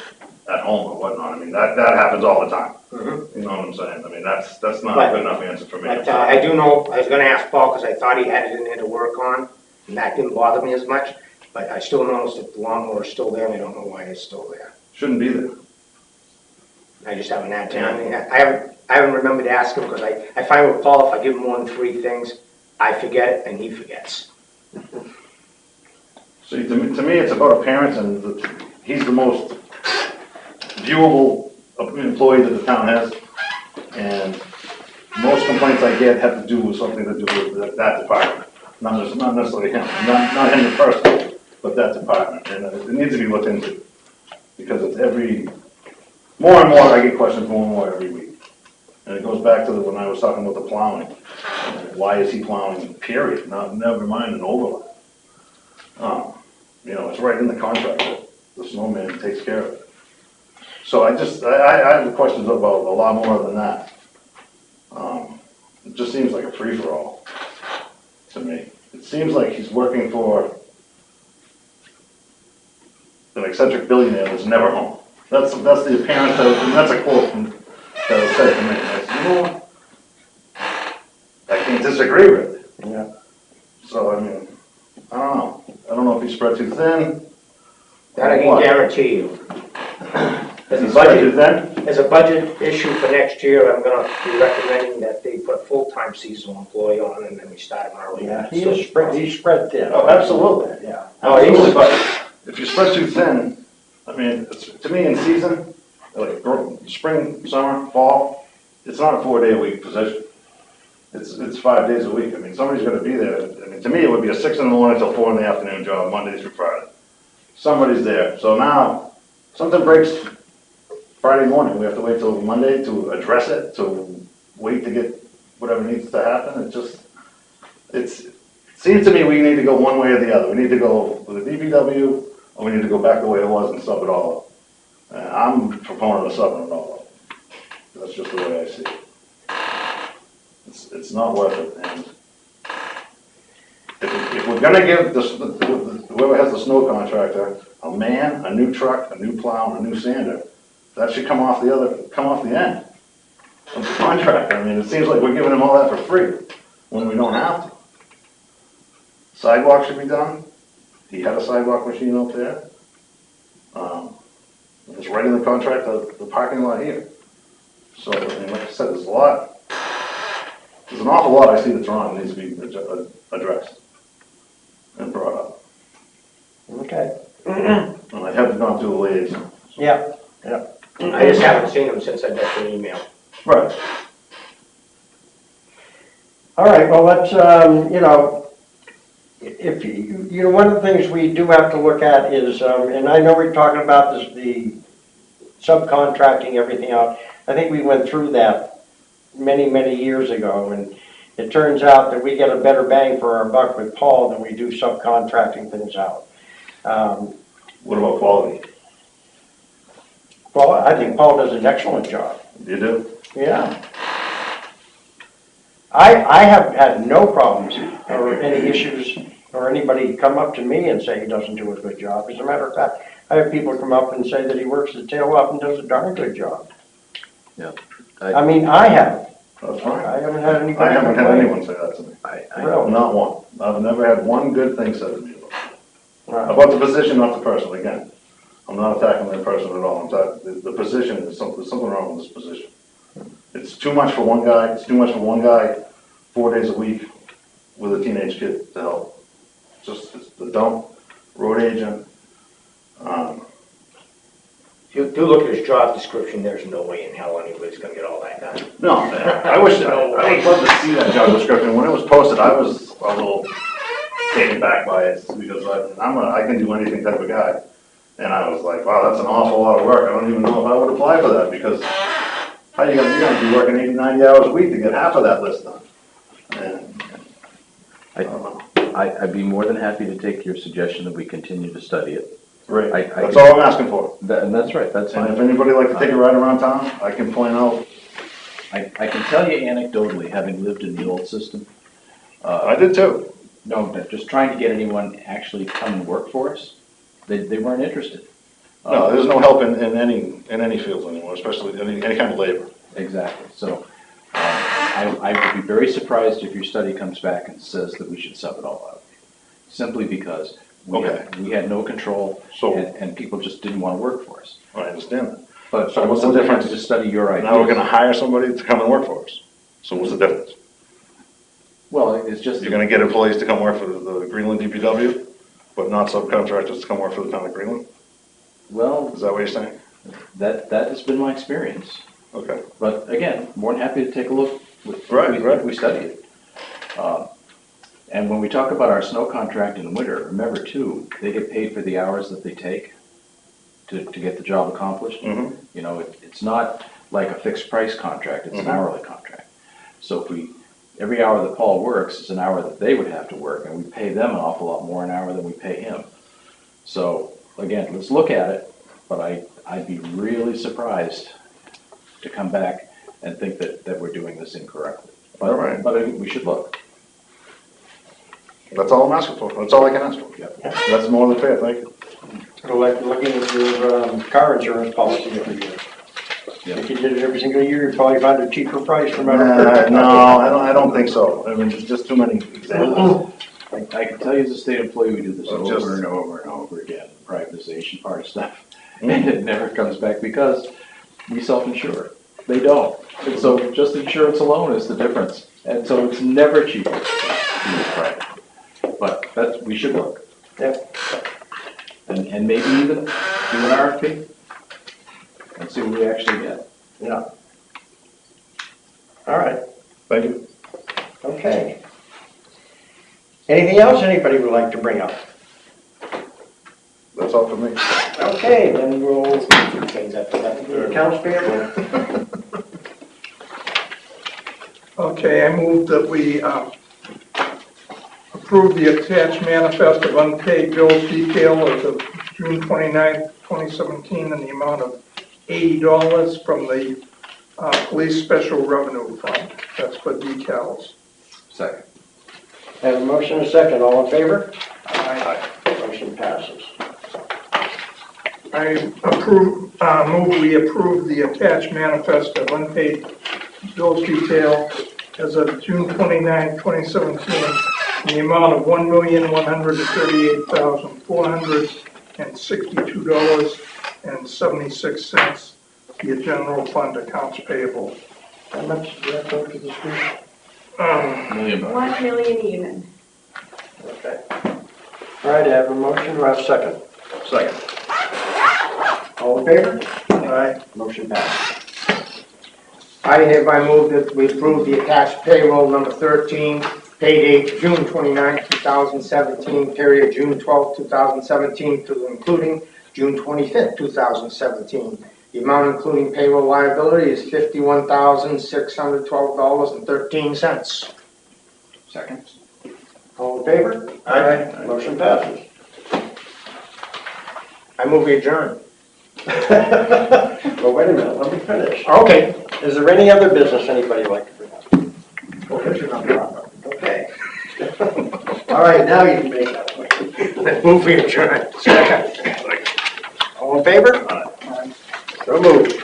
at home or whatnot. I mean, that happens all the time. Mhm. You know what I'm saying? I mean, that's not But- a good enough answer for me. But I do know, I was gonna ask Paul, because I thought he had it in there to work on, and that didn't bother me as much, but I still noticed that the lawnmower is still there, and I don't know why it's still there. Shouldn't be there. I just haven't had time. I haven't remembered to ask him, because I find with Paul, if I give him more than 3 things, I forget it and he forgets. See, to me, it's about appearance, and he's the most viewable employee that the town has. And most complaints I get have to do with something to do with that department. Not necessarily him, not him personally, but that department. And it needs to be looked into. Because it's more and more, I get questions more and more every week. And it goes back to when I was talking about the plowing. Why is he plowing, period? Never mind an overlap. You know, it's right in the contract that the snowman takes care of it. So I have questions about a lot more than that. It just seems like a free-for-all to me. It seems like he's working for an eccentric billionaire that's never home. That's the appearance and that's a quote that was said to me. I said, you know what? I can't disagree with it. Yeah. So, I mean, I don't know. I don't know if he's spread too thin. That I can What? guarantee you. Is he As a spread too budget, thin? as a budget issue for next year, I'm gonna be recommending that they put a full-time seasonal employee on, and then we start him early. Yeah, he's spread thin. Oh, absolutely. Yeah. Oh, he's- Absolutely, but if you spread too thin, I mean, to me, in season, like spring, summer, fall, it's not a 4-day-a-week position. It's 5 days a week. I mean, somebody's gonna be there. I mean, to me, it would be a 6 in the morning till 4 in the afternoon job, Monday through Friday. Somebody's there. So now, something breaks Friday morning, we have to wait till Monday to address it, to wait to get whatever needs to happen. It seems to me we need to go one way or the other. We need to go with the DPW, or we need to go back the way it was and sub it all up. I'm a proponent of subbing it all up. That's just the way I see it. It's not worth it, and if we're gonna give whoever has the snow contractor a man, a new truck, a new plow, and a new sander, that should come off the end of the contractor. I mean, it seems like we're giving him all that for free when we don't have to. Sidewalk should be done. He had a sidewalk machine up there. It's right in the contract of the parking lot here. So, I mean, like I said, there's an awful lot I see that's wrong, that needs to be addressed and brought up. Okay. And I haven't gone through the liaison. Yeah. I just haven't seen him since I got your email. Right. All right, well, let's, if you know, one of the things we do have to look at is, and I know we're talking about this, the subcontracting everything out. I think we went through that many, many years ago, and it turns out that we get a better bang for our buck with Paul than we do subcontracting things out. What about quality? Well, I think Paul does an excellent job. You do? Yeah. I have had no problems or any issues or anybody come up to me and say he doesn't do a good job. As a matter of fact, I have people come up and say that he works his tail off and does a darn good job. Yeah. I mean, I haven't. That's fine. I haven't had anybody I haven't had complain. anyone say that to me. Really? Not one. I've never had one good thing said to me Right. about the position, not the person. Again, I'm not attacking the person at all. I'm talking, the position is there's something wrong with this position. It's too much for one guy. It's too much for one guy 4 days a week with a teenage kid to help. It's the dump, road agent. If you do look at his job description, there's no way in hell anybody's gonna get all that done. No, I would love to see that job description. When it was posted, I was a little taken back by it because I can do anything type of guy. And I was like, wow, that's an awful lot of work. I don't even know if I would apply for that because how you're gonna be working 80, 90 hours a week to get half of that list done. And I don't know. I'd be more than happy to take your suggestion that we continue to study it. Great. That's all I'm asking for. And that's right, that's And if fine. anybody would like to take a ride around town, I can point out. I can tell you anecdotally, having lived in the old system, I did too. No, just trying to get anyone actually come and work for us, they weren't interested. No, there's no help in any fields anymore, especially any kind of labor. Exactly, so, I would be very surprised if your study comes back and says that we should sub it all out. Simply because we had no control, So- and people just didn't wanna work for us. I understand that. But So what's the we'll have difference? to study your ideas. Now we're gonna hire somebody to come and work for us. So what's the difference? Well, it's just. You're gonna get employees to come work for the Greenland DPW, but not subcontractors to come work for the town of Greenland? Well, Is that what you're saying? that has been my experience. Okay. But again, more than happy to take a look. Right. We study it. And when we talk about our snow contract in the winter, remember too, they get paid for the hours that they take to get the job accomplished. Mm-hmm. You know, it's not like a fixed price contract, it's an hourly contract. So if every hour that Paul works is an hour that they would have to work, and we pay them an awful lot more an hour than we pay him. So again, let's look at it, but I'd be really surprised to come back and think that we're doing this incorrectly. All right. But we should look. That's all I'm asking for. That's all I can ask for. Yep. That's more than fair, thank you. Sort of like looking at your car insurance policy every year. Yeah. If you did it every single year, you'd probably find a cheaper price no matter. No, I don't think so. I mean, there's just too many examples. I can tell you as a state employee, we do this Well, over just- and over and over again, the privatization part of stuff. And it never comes back because we self-insure. They don't. And so just insurance alone is the difference. And so it's never cheaper to use private. But we should look. Yep. And maybe even do an RFP and see what we actually get. Yeah. All right, Thank you. okay. Anything else anybody would like to bring up? That's all for me. Okay, then we'll, accounts payable. Okay, I move that we approve the attached manifest of unpaid bills detail as of June 29th, 2017, in the amount of $80 from the Police Special Revenue Fund. That's for decals. Second. Have a motion and a second, all in favor? I Motion passes. move we approve the attached manifest of unpaid bills detail as of June 29, 2017, in the amount of $1,138,462.76, the general fund accounts payable. How much do that go to the school? $1 million. 1 million even. Okay. All right, I have a motion, do I have a second? Second. All in favor? Aye. Motion passes. I hereby move that we approve the attached payroll number 13, pay date June 29, 2017, period June 12, 2017, to including June 25, 2017. The amount including payroll liability is $51,612.13. Second. All in favor? Aye. Motion passes. I move we adjourn. Well, wait a minute, let me finish. Okay. Is there any other business anybody would like to bring up? Okay. All right, now you can make that one. Move we adjourn. All in favor? So moved.